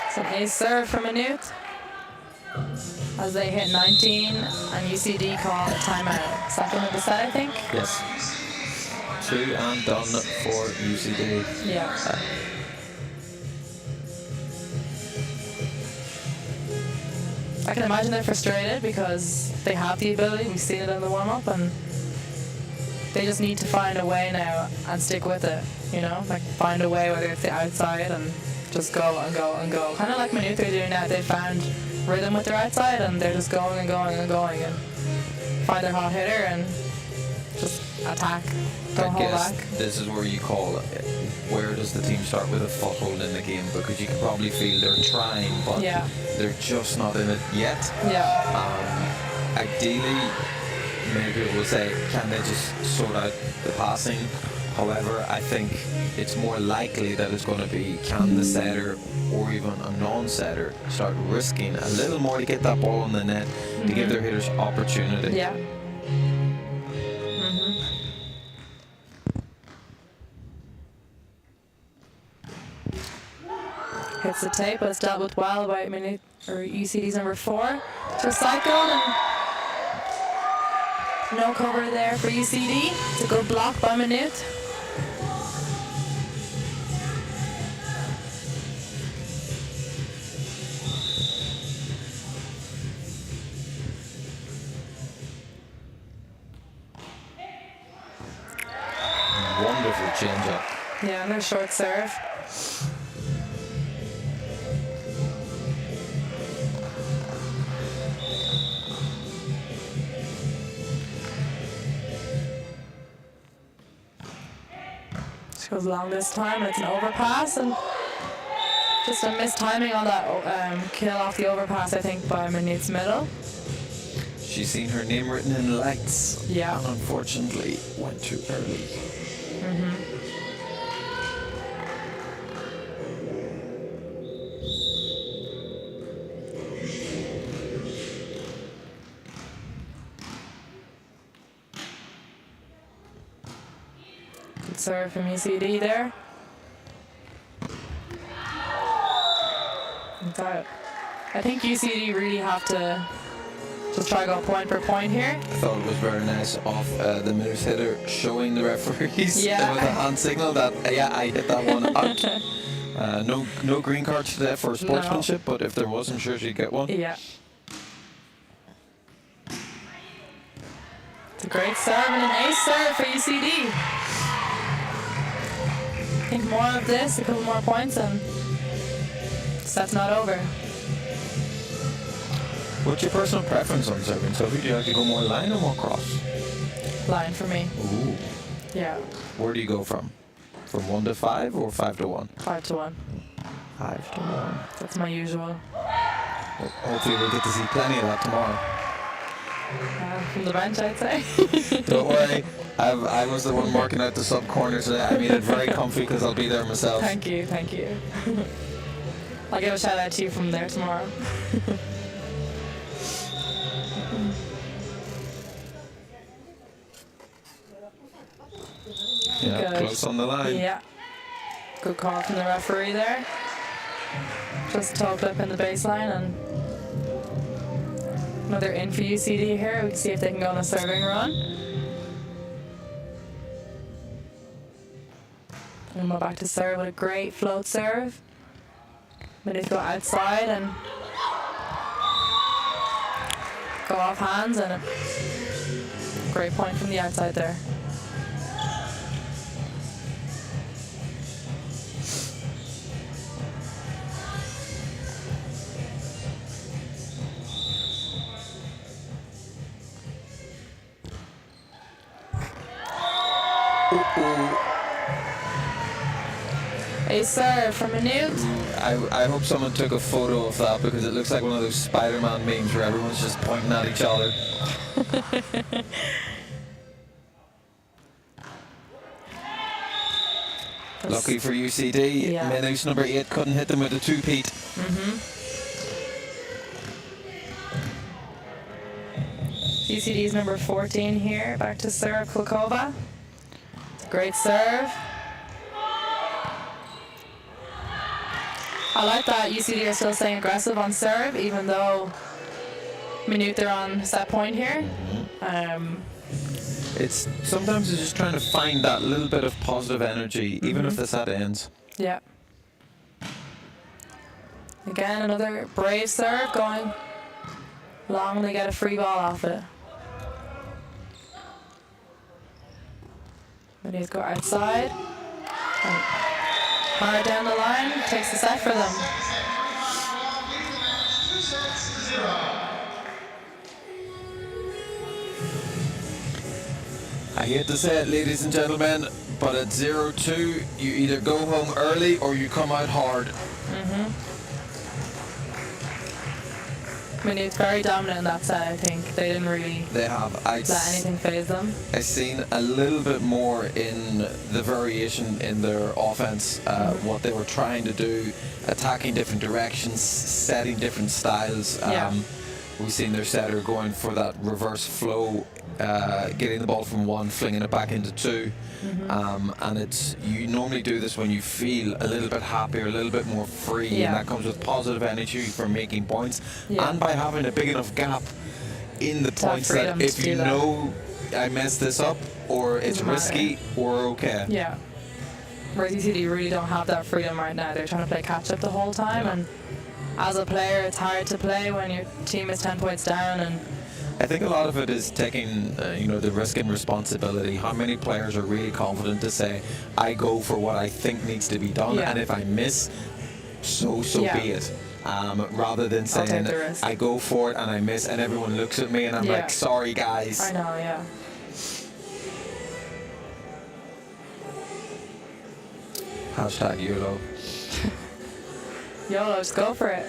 It's an ace serve from Maynooth as they hit 19 and UCD call a timeout. Second of the set, I think. Yes. 2 and done for UCD. Yeah. I can imagine they're frustrated because they have the ability, we've seen it in the warm-up, and they just need to find a way now and stick with it, you know? Like find a way, whether it's the outside, and just go and go and go. Kind of like Maynooth are doing now. They found rhythm with their outside and they're just going and going and going and find their hot hitter and just attack. Don't hold back. This is where you call it. Where does the team start with a foothold in the game? Because you can probably feel they're trying, but Yeah. they're just not in it yet. Yeah. Ideally, many people will say, can they just sort out the passing? However, I think it's more likely that it's going to be, can the setter or even a non-setter start risking a little more to get that ball in the net to give their hitters opportunity. Yeah. Hits the tape, but it's dealt with well by UCD's number 4. It's recycled and no cover there for UCD. It's a good block by Maynooth. Wonderful change-up. Yeah, and their short serve. She goes long this time, and it's an overpass, and just a mistiming on that kill off the overpass, I think, by Maynooth's middle. She's seen her name written in lights. Yeah. And unfortunately went too early. Good serve from UCD there. Okay. I think UCD really have to just try to go point per point here. I thought it was very nice off the Maynooth hitter showing the referees with a hand signal that, yeah, I hit that one out. No green cards today for sportsmanship, but if there was, I'm sure she'd get one. Yeah. It's a great serve and an ace serve for UCD. I think more of this, a couple more points, and set's not over. What's your personal preference on serving, Sophie? Do you like to go more line or more cross? Line for me. Ooh. Yeah. Where do you go from? From 1 to 5 or 5 to 1? 5 to 1. 5 to 1. That's my usual. Well, hopefully we'll get to see plenty of that tomorrow. From the bench, I'd say. Don't worry, I was the one marking out the sub corner today. I made it very comfy because I'll be there myself. Thank you, thank you. I'll give a shout out to you from there tomorrow. Yeah, Good. close on the line. Yeah. Good call from the referee there. Just tucked up in the baseline, and another in for UCD here. We can see if they can go on a serving run. And we're back to serve with a great float serve. Ready to go outside and go off hands, and a great point from the outside there. A serve from Maynooth. I hope someone took a photo of that because it looks like one of those Spider-Man memes where everyone's just pointing at each other. Lucky for UCD, Yeah. Maynooth's number 8 couldn't hit them with a two-peat. UCD's number 14 here, back to serve Kulkova. Great serve. I like that UCD are still staying aggressive on serve, even though Maynooth are on set point here. It's sometimes it's just trying to find that little bit of positive energy, even if the set ends. Yeah. Again, another brave serve going long. They get a free ball off it. Maynooth go outside. And hard down the line, takes the set for them. I hate to say it, ladies and gentlemen, but at 0-2, you either go home early or you come out hard. Maynooth very dominant in that set, I think. They didn't really They have. let anything phase them. I've seen a little bit more in the variation in their offense, what they were trying to do, attacking different directions, setting different styles. Yeah. We've seen their setter going for that reverse flow, getting the ball from 1, flinging it back into 2. And it's you normally do this when you feel a little bit happier, a little bit more free, Yeah. and that comes with positive energy for making points, Yeah. and by having a big enough gap in the To have points that freedom to if do you that. know I messed this up or it's Doesn't matter. risky, we're okay. Yeah. Whereas UCD really don't have that freedom right now. They're trying to play catch up the whole time, and as a player, it's hard to play when your team is 10 points down. And I think a lot of it is taking, the risk and responsibility. How many players are really confident to say, I go for what I think needs to be done, Yeah. and if I miss, so Yeah. be it. Rather than I'll take saying, the risk. I go for it and I miss, and everyone looks at me and I'm Yeah. like, sorry guys. I know, yeah. Hashtag YOLO. YOLO, just go for it.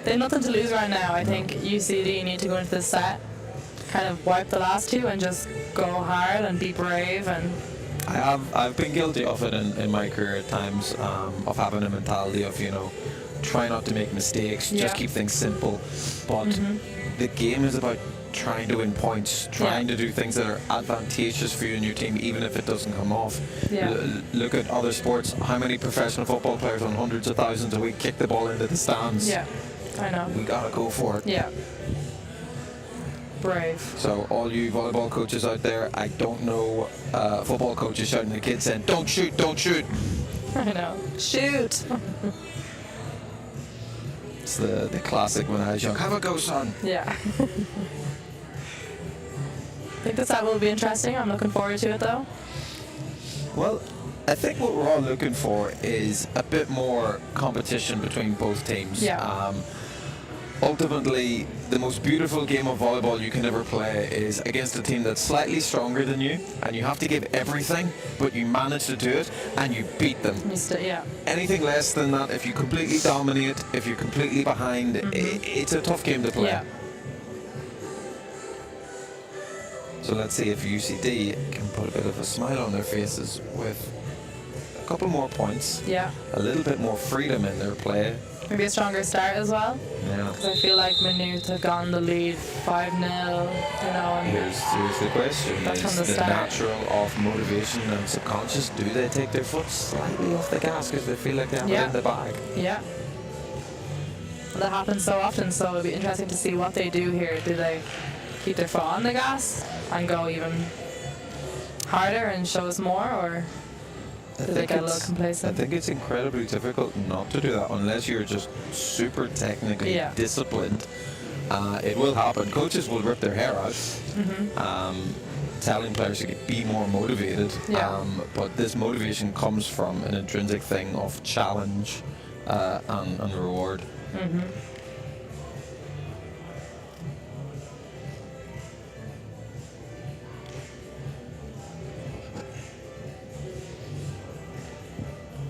They have nothing to lose right now. I think UCD need to go into this set, kind of wipe the last two and just go hard and be brave and I've been guilty of it in my career at times, of having a mentality of, try not to make mistakes, just keep things simple. But the game is about trying to win points, trying to do things that are advantageous for you and your team, even if it doesn't come off. Look at other sports. How many professional football players on hundreds of thousands a week kick the ball into the stands? Yeah, I know. We gotta go for it. Yeah. Brave. So all you volleyball coaches out there, I don't know football coaches shouting at the kids saying, "Don't shoot, don't shoot." I know. Shoot. It's the classic when I was young. Have a go, son. Yeah. I think that will be interesting. I'm looking forward to it though. Well, I think what we're all looking for is a bit more competition between both teams. Yeah. Ultimately, the most beautiful game of volleyball you can ever play is against a team that's slightly stronger than you, and you have to give everything, but you manage to do it, and you beat them. Anything less than that, if you completely dominate, if you're completely behind, it's a tough game to play. Yeah. So let's see if UCD can put a bit of a smile on their faces with a couple more points, a little bit more freedom in their play. Maybe a stronger start as well. Yeah. Because I feel like Maynooth have gotten the lead 5-0, and Here's the question. That's from Is the the start. natural of motivation and subconscious, do they take their foot slightly off the gas because they feel like they have it in the bag? Yeah. That happens so often, so it'll be interesting to see what they do here. Do they keep their foot on the gas and go even harder and show us more, or do they get a little complacent? I think it's incredibly difficult not to do that unless you're just super technically disciplined. It will happen. Coaches will rip their hair out, telling players to be more motivated. But this motivation comes from an intrinsic thing of challenge and reward.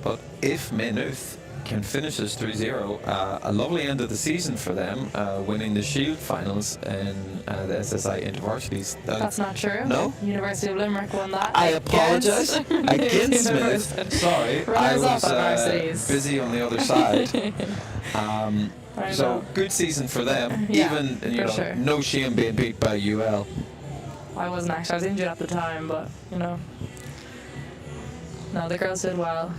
But if Maynooth can finish this 3-0, a lovely end of the season for them, winning the Shield finals in the SSI Intervarsities. That's not true. No? University of Limerick won that. I apologise. Against Maynooth. University. Sorry, I Runners was up at varsities. busy on the other side. So know. good season for them. Yeah, Even sure. no shame being beat by UL. I wasn't actually. I was injured at the time, but no, the girls did well.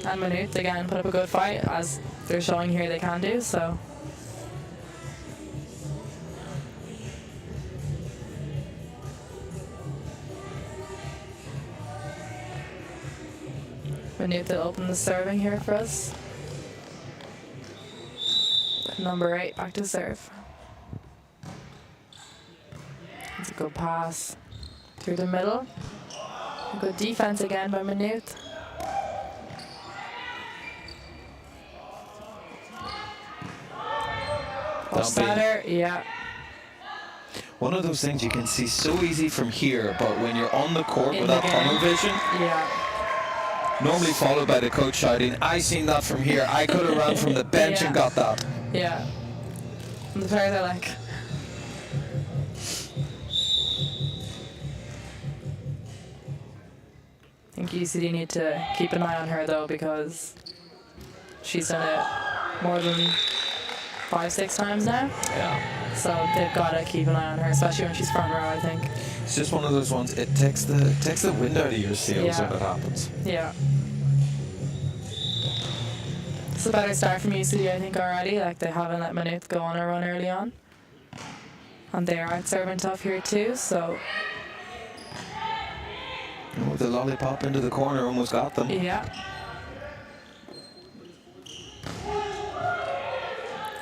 And Maynooth again put up a good fight, as they're showing here they can do. So Maynooth will open the serving here for us. Number 8 back to serve. It's a good pass through the middle. A good defense again by Maynooth. Offsider, One of those things you can see so easy from here, but when you're on the court In with the that tunnel game. vision, Yeah, normally followed by the coach shouting, "I seen that from here. I could have ran from the bench and got that." yeah. And the players are like, I think UCD need to keep an eye on her though, because she's done it more than 5-6 times now. Yeah. So they've got to keep an eye on her, especially when she's front row, I think. It's just one of those ones. It takes the wind out of your sails Yeah. if it happens. Yeah. It's a better start from UCD, I think, already. Like, they haven't let Maynooth go on a run early on. And they are out serving tough here too, so Oh, the lollipop into the corner almost got them. yeah.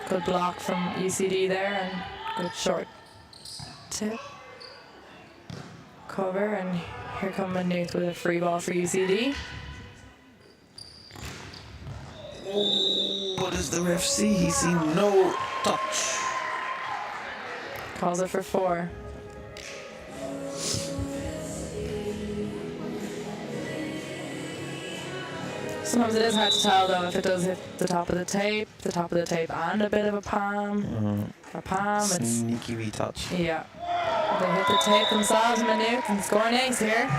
Good block from UCD there, and good short tip. Cover, and here come Maynooth with a free ball for UCD. Oh, what does the ref see? He seen no touch. Calls it for 4. Sometimes it is hard to tell though if it does hit the top of the tape and a bit of a palm. A palm, it's Sneaky wee touch. yeah. They hit the tape themselves, Maynooth, and score an ace here.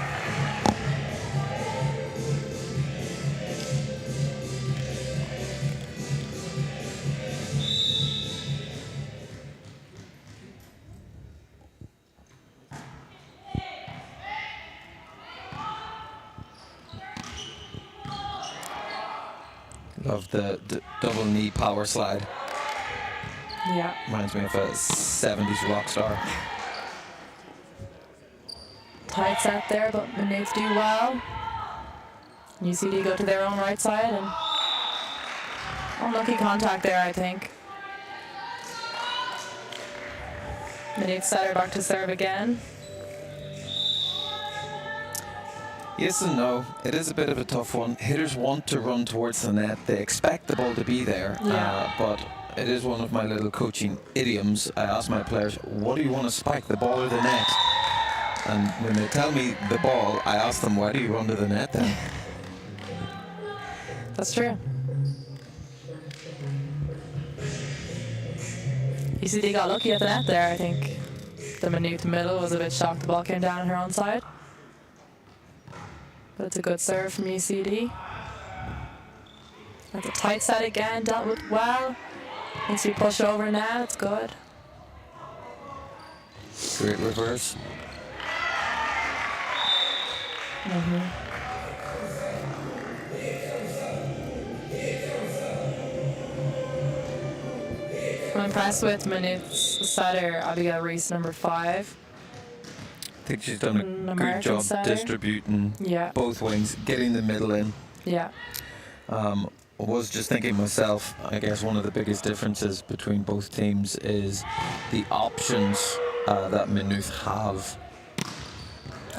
of the double knee power slide. Yeah. Reminds me of a 70s rock star. Tight set there, but Maynooth do well. UCD go to their own right side and unlucky contact there, I think. Maynooth setter back to serve again. Yes and no. It is a bit of a tough one. Hitters want to run towards the net. They expect the ball to be there. Yeah. But it is one of my little coaching idioms. I ask my players, what do you want to spike, the ball or the net? And when they tell me the ball, I ask them, why do you run to the net then? That's true. UCD got lucky at the net there, I think. The Maynooth middle was a bit shocked the ball came down on her own side. But it's a good serve from UCD. That's a tight set again, dealt with well. Needs to be pushed over now, it's good. Great reverse. I'm impressed with Maynooth's setter, Abigail Reese, number 5. I think she's done a An good American job setter. distributing Yeah. both wings, getting the middle in. Yeah. I was just thinking myself, I guess one of the biggest differences between both teams is the options that Maynooth have.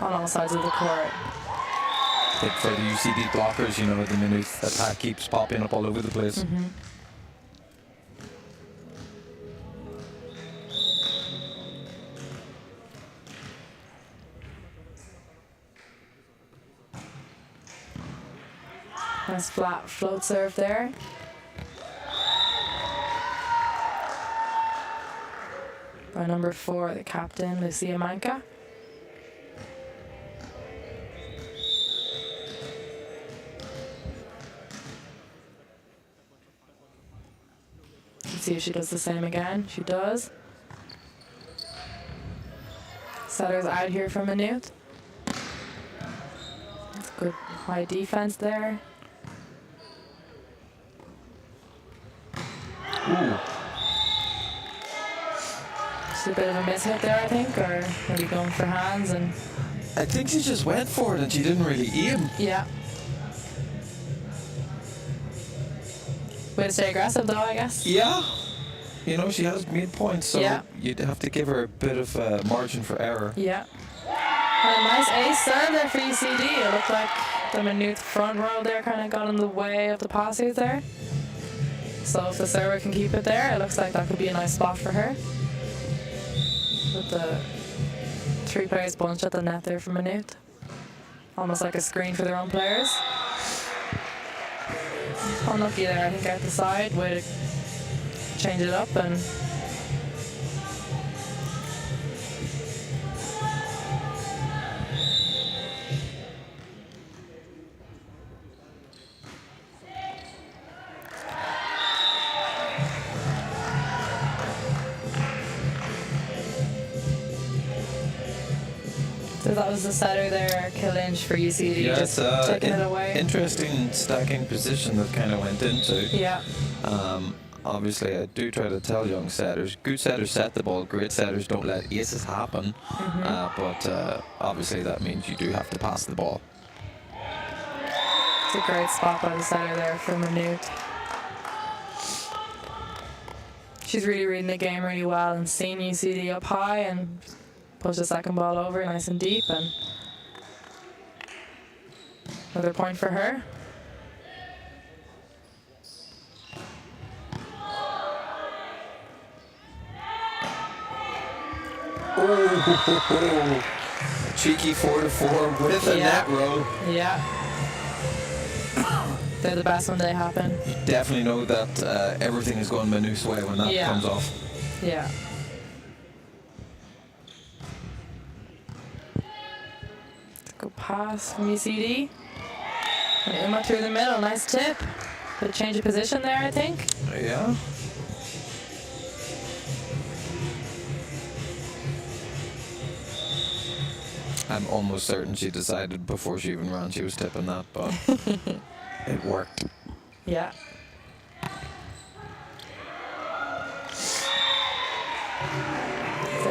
On all sides of the court. I think for the UCD blockers, you know, the Maynooth attack keeps popping up all over the place. Nice flat float serve there. By number 4, the captain, Lucia Manca. Let's see if she does the same again. She does. Setter's out here from Maynooth. Good high defense there. Ooh. Just a bit of a mishit there, I think, or maybe going for hands and I think she just went for it and she didn't really aim. yeah. Way to stay aggressive though, I guess. Yeah. You know, she has made points, so Yeah. you'd have to give her a bit of margin for error. Yeah. And a nice ace serve there for UCD. It looked like the Maynooth front row there kind of got in the way of the passes there. So if the server can keep it there, it looks like that could be a nice spot for her. With the 3 players bunched at the net there for Maynooth. Almost like a screen for their own players. Unlucky there, I think, out the side. Way to change it up and so that was the setter there, kill inch for UCD, Yeah, just it's taking it away. interesting stacking position that kind of went into. Yeah, Obviously, I do try to tell young setters, good setters set the ball, great setters don't let aces happen. But obviously that means you do have to pass the ball. it's a great spot by the setter there for Maynooth. She's really reading the game really well and seeing UCD up high and push the second ball over nice and deep, and another point for her. Oh, cheeky 4-4 with a Yeah. net roll. Yeah. They're the best when they happen. You definitely know that everything is going Maynooth's way when that Yeah. comes off. Yeah. Good pass from UCD. And Uma through the middle, nice tip. Bit of change of position there, I think. Yeah. I'm almost certain she decided before she even ran she was tipping that, but it worked. Yeah.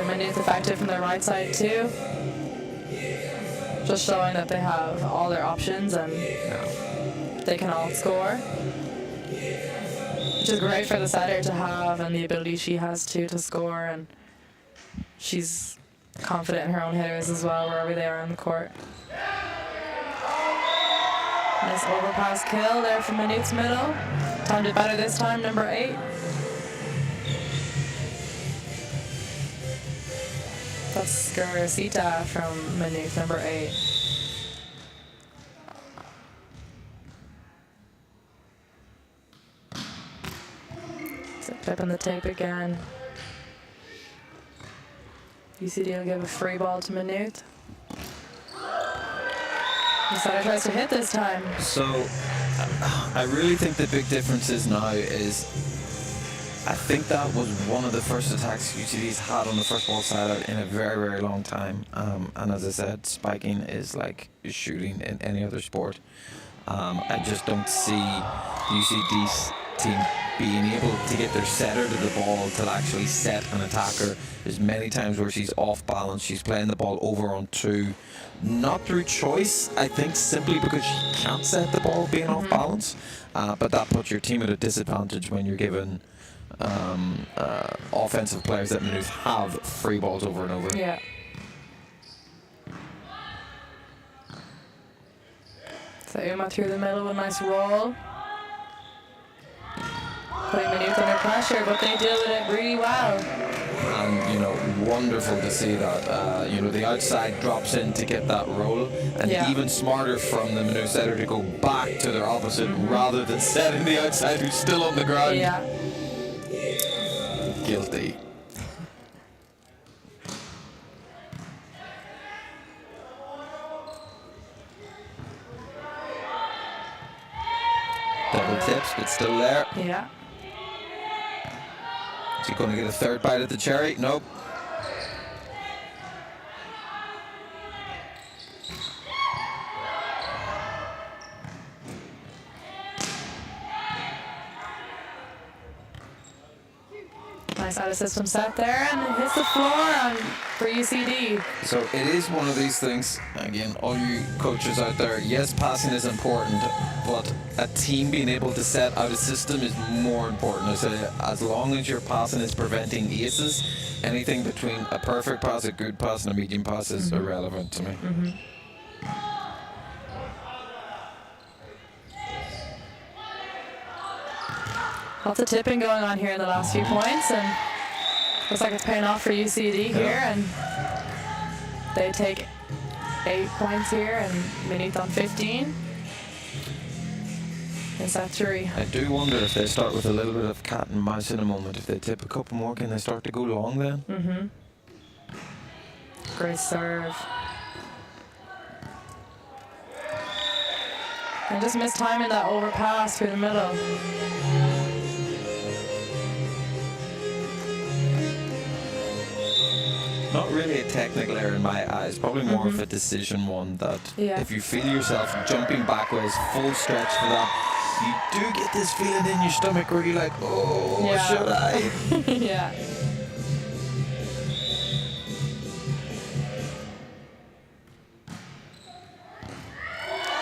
Maynooth effective from their right side too. Just showing that they have all their options and they can all score. Which is great for the setter to have, and the ability she has too to score, and she's confident in her own hitters as well wherever they are on the court. Nice overpass kill there from Maynooth's middle. Timed it better this time, number 8. That's Garcita from Maynooth, number 8. Flipping the tape again. UCD will give a free ball to Maynooth. The setter tries to hit this time. So, I really think the big difference is now is I think that was one of the first attacks UCD's had on the first ball side out in a very, very long time. And as I said, spiking is like shooting in any other sport. I just don't see UCD's team being able to get their setter to the ball to actually set an attacker. There's many times where she's off balance, she's playing the ball over on 2, not through choice, I think simply because she can't set the ball being off balance, but that puts your team at a disadvantage when you're given offensive players that Maynooth have free balls over and over. Yeah. So Uma through the middle with a nice roll. Putting Maynooth under pressure, but they deal with it really well. And, you know, wonderful to see that, you know, the outside drops in to get that roll. And even smarter from the Maynooth setter to go back to their opposite rather than setting the outside who's still on the ground. Yeah. Guilty. Double tips, but still there. Yeah. Is he going to get a third bite at the cherry? Nope. Nice out of system set there, and it hits the floor for UCD. So it is one of these things, again, all you coaches out there, yes, passing is important, but a team being able to set out a system is more important. I say, as long as your passing is preventing aces, anything between a perfect pass, a good pass, and a medium pass is irrelevant to me. Lots of tipping going on here in the last few points, and looks like it's paying off for UCD here, and they take 8 points here, and Maynooth on 15. In set 3. I do wonder if they start with a little bit of cat and mouse in a moment. If they tip a couple more, can they start to go long then? Great serve. And just missed timing that overpass through the middle. Not really a technical error in my eyes, probably more of a decision one that if you feel yourself jumping backwards, full stretch for that, you do get this feeling in your stomach where you're like, oh, should I? Yeah.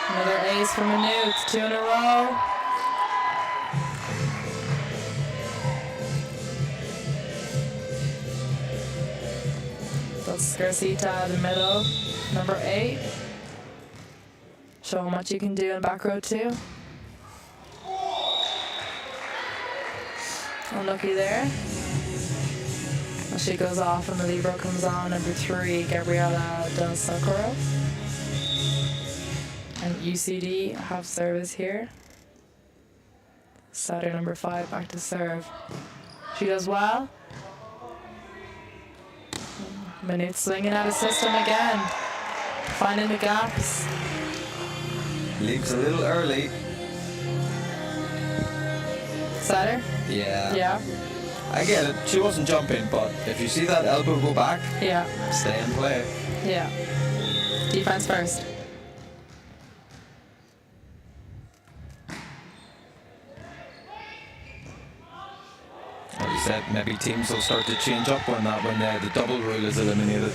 Another ace from Maynooth, 2 in a row. That's Garcita in the middle, number 8. Show how much you can do in back row 2. Unlucky there. She goes off and the libero comes on, number 3, Gabriela Del Socorro. And UCD have service here. Setter number 5 back to serve. She does well. Maynooth swinging out of system again. Finding the gaps. Leaves a little early. Setter? Yeah. Yeah. I get it. She wasn't jumping, but if you see that elbow go back, Yeah. stay and play. Yeah. Defense first. said, maybe teams will start to change up when the double rule is eliminated.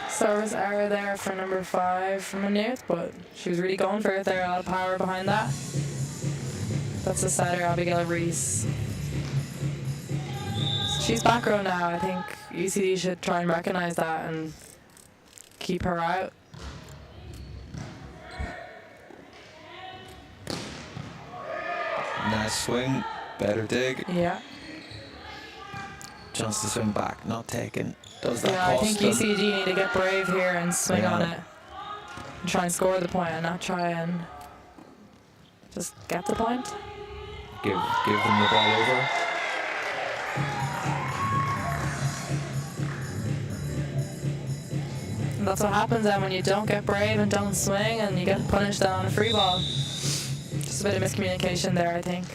Service error there for number 5 from Maynooth, but she was really going for it there. A lot of power behind that. That's the setter, Abigail Reese. She's back row now. I think UCD should try and recognise that and keep her out. Nice swing, better dig. Yeah. Chance to swing back, not taken. Does that Yeah, I cost think them? UCD need to get brave here and swing Yeah. on it. And try and score the point and not try and just get the point. Give them the ball over. And that's what happens then when you don't get brave and don't swing and you get punished on a free ball. Just a bit of miscommunication there, I think.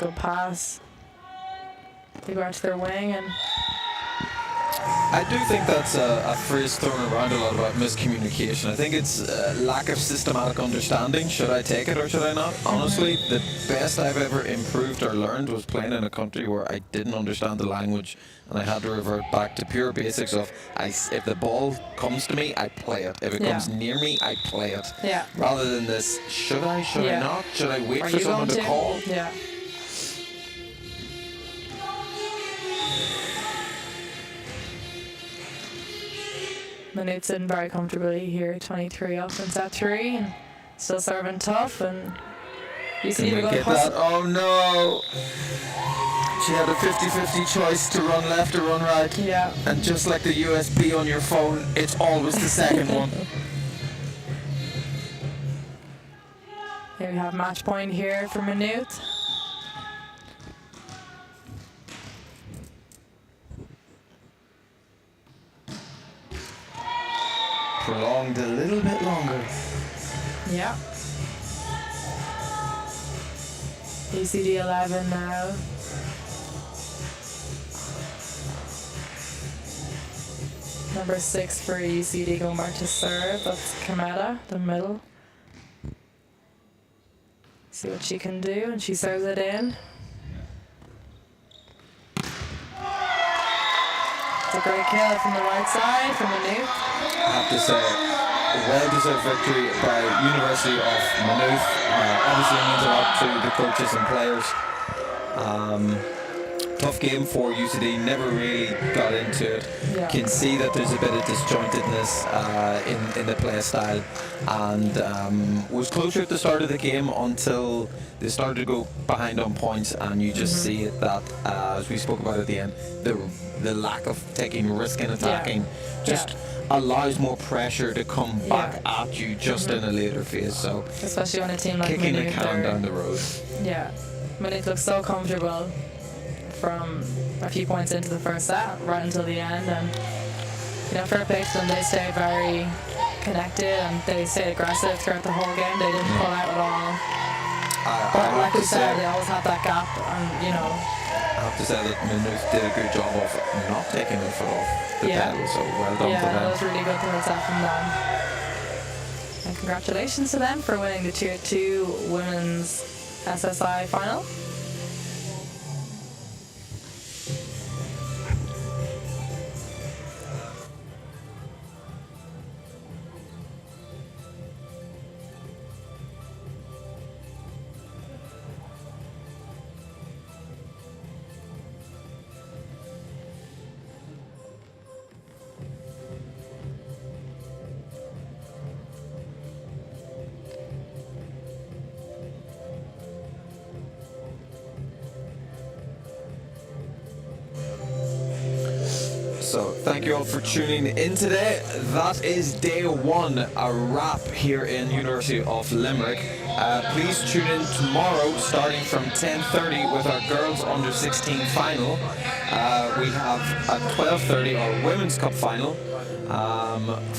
Good pass. They go out to their wing and I do think that's a phrase thrown around a lot about miscommunication. I think it's lack of systematic understanding. Should I take it or should I not? Honestly, the best I've ever improved or learned was playing in a country where I didn't understand the language and I had to revert back to pure basics of if the ball comes to me, I play it. If it Yeah. comes near me, I play it. yeah. Rather than this, should I Yeah. not? Should I wait Are for you someone going to call? Yeah. Maynooth sitting very comfortably here, 23 up in set 3, and still serving tough, and Can UCD we will go get plus. that? Oh no! She had a 50-50 choice to run left or run right. Yeah. And just like the USB on your phone, it's always the second one. Here we have match point here for Maynooth. Prolonged a little bit longer. Yeah. UCD 11 now. Number 6 for UCD going back to serve. That's Kameda, the middle. See what she can do, and she serves it in. It's a great kill from the right side from Maynooth. I have to say, a well-deserved victory by University of Maynooth. Obviously it means a lot to the coaches and players. Tough game for UCD, never really got into it. Yeah. Can see that there's a bit of disjointedness in the play style, and was closer at the start of the game until they started to go behind on points, and you just see that, as we spoke about at the end, the lack of taking risk in attacking just allows more pressure to come back at you just in a later phase. So Especially on a team like kicking the Maynooth. can they're- down the road. Yeah, Maynooth looks so comfortable from a few points into the first set right until the end, and fair play to them. They stay very connected and they stayed aggressive throughout the whole game. They didn't pull out at all. But like we said, they always had that gap, and I have to say that Maynooth did a good job of not taking their foot off the pedal, so well done yeah, to that them. was really good to that from them. And congratulations to them for winning the Tier 2 Women's SSI final. So thank you all for tuning in today. That is day one, a wrap here in University of Limerick. Please tune in tomorrow starting from 10:30 with our girls under 16 final. We have at 12:30 our Women's Cup final,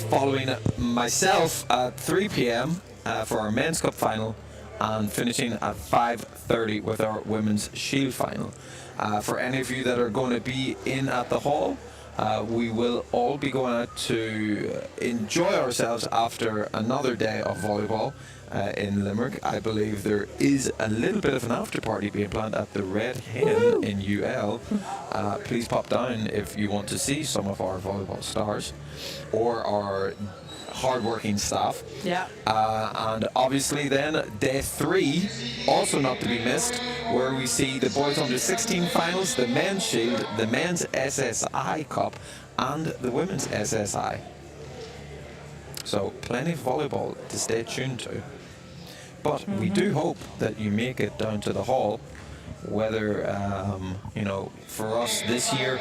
following myself at 3 p.m. For our Men's Cup final and finishing at 5:30 with our Women's Shield final. For any of you that are going to be in at the hall, we will all be going out to enjoy ourselves after another day of volleyball in Limerick. I believe there is a little bit of an after party being planned at the Red Hen in UL. Please pop down if you want to see some of our volleyball stars or our hard-working staff. Yeah. And obviously then day 3, also not to be missed, where we see the boys under 16 finals, the men's shield, the men's SSI Cup, and the women's SSI. So plenty of volleyball to stay tuned to. But we do hope that you make it down to the hall, whether, you know, for us this year,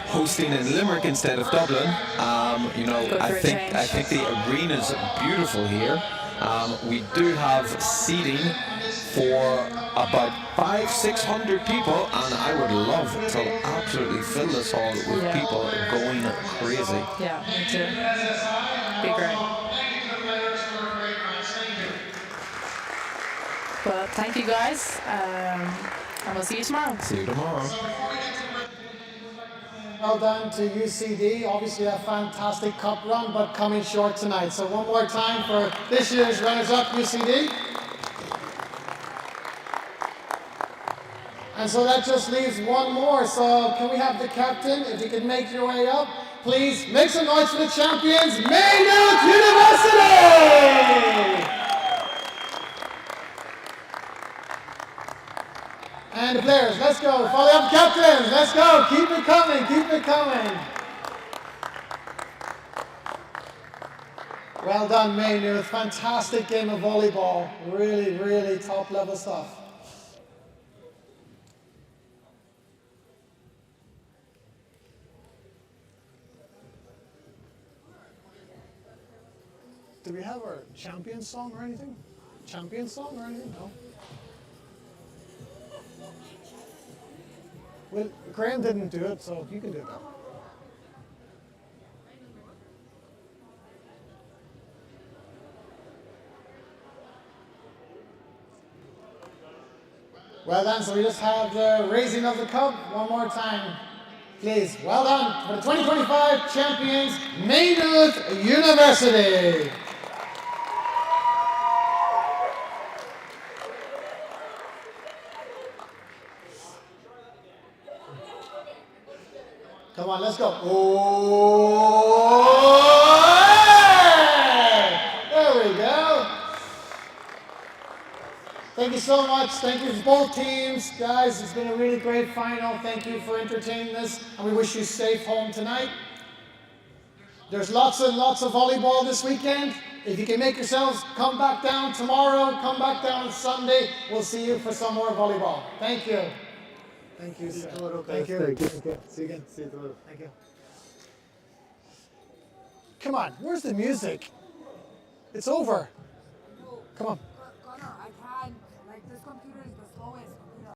hosting in Limerick instead of Dublin, you know, I think the arena's beautiful here. We do have seating for about 500-600 people, and I would love to absolutely fill this hall with people going crazy. Yeah, me too. Be great. Well, thank you guys, and we'll see you tomorrow. See you tomorrow. Well done to UCD. Obviously a fantastic cup run, but coming short tonight. So one more time for this year's runners-up UCD. And so that just leaves one more. So can we have the captain, if you could make your way up, please make some noise for the champions, Maynooth University! And the players, let's go. Follow up, captains, let's go. Keep it coming, keep it coming. Well done, Maynooth. Fantastic game of volleyball. Really, really top level stuff. Do we have our champion song or anything? Champion song or anything? No. Well, Graham didn't do it, so you can do it now. Well done, so we just have the raising of the cup one more time. Please, well done for the 2025 champions, Maynooth University. Come on, let's go. Oh, there we go. Thank you so much. Thank you to both teams. Guys, it's been a really great final. Thank you for entertaining us, and we wish you a safe home tonight. There's lots and lots of volleyball this weekend. If you can make yourselves come back down tomorrow, come back down on Sunday, we'll see you for some more volleyball. Thank you. Thank you, sir. Thank you. Thank you. See you again. See you tomorrow. Thank you. Come on, where's the music? It's over. Come on.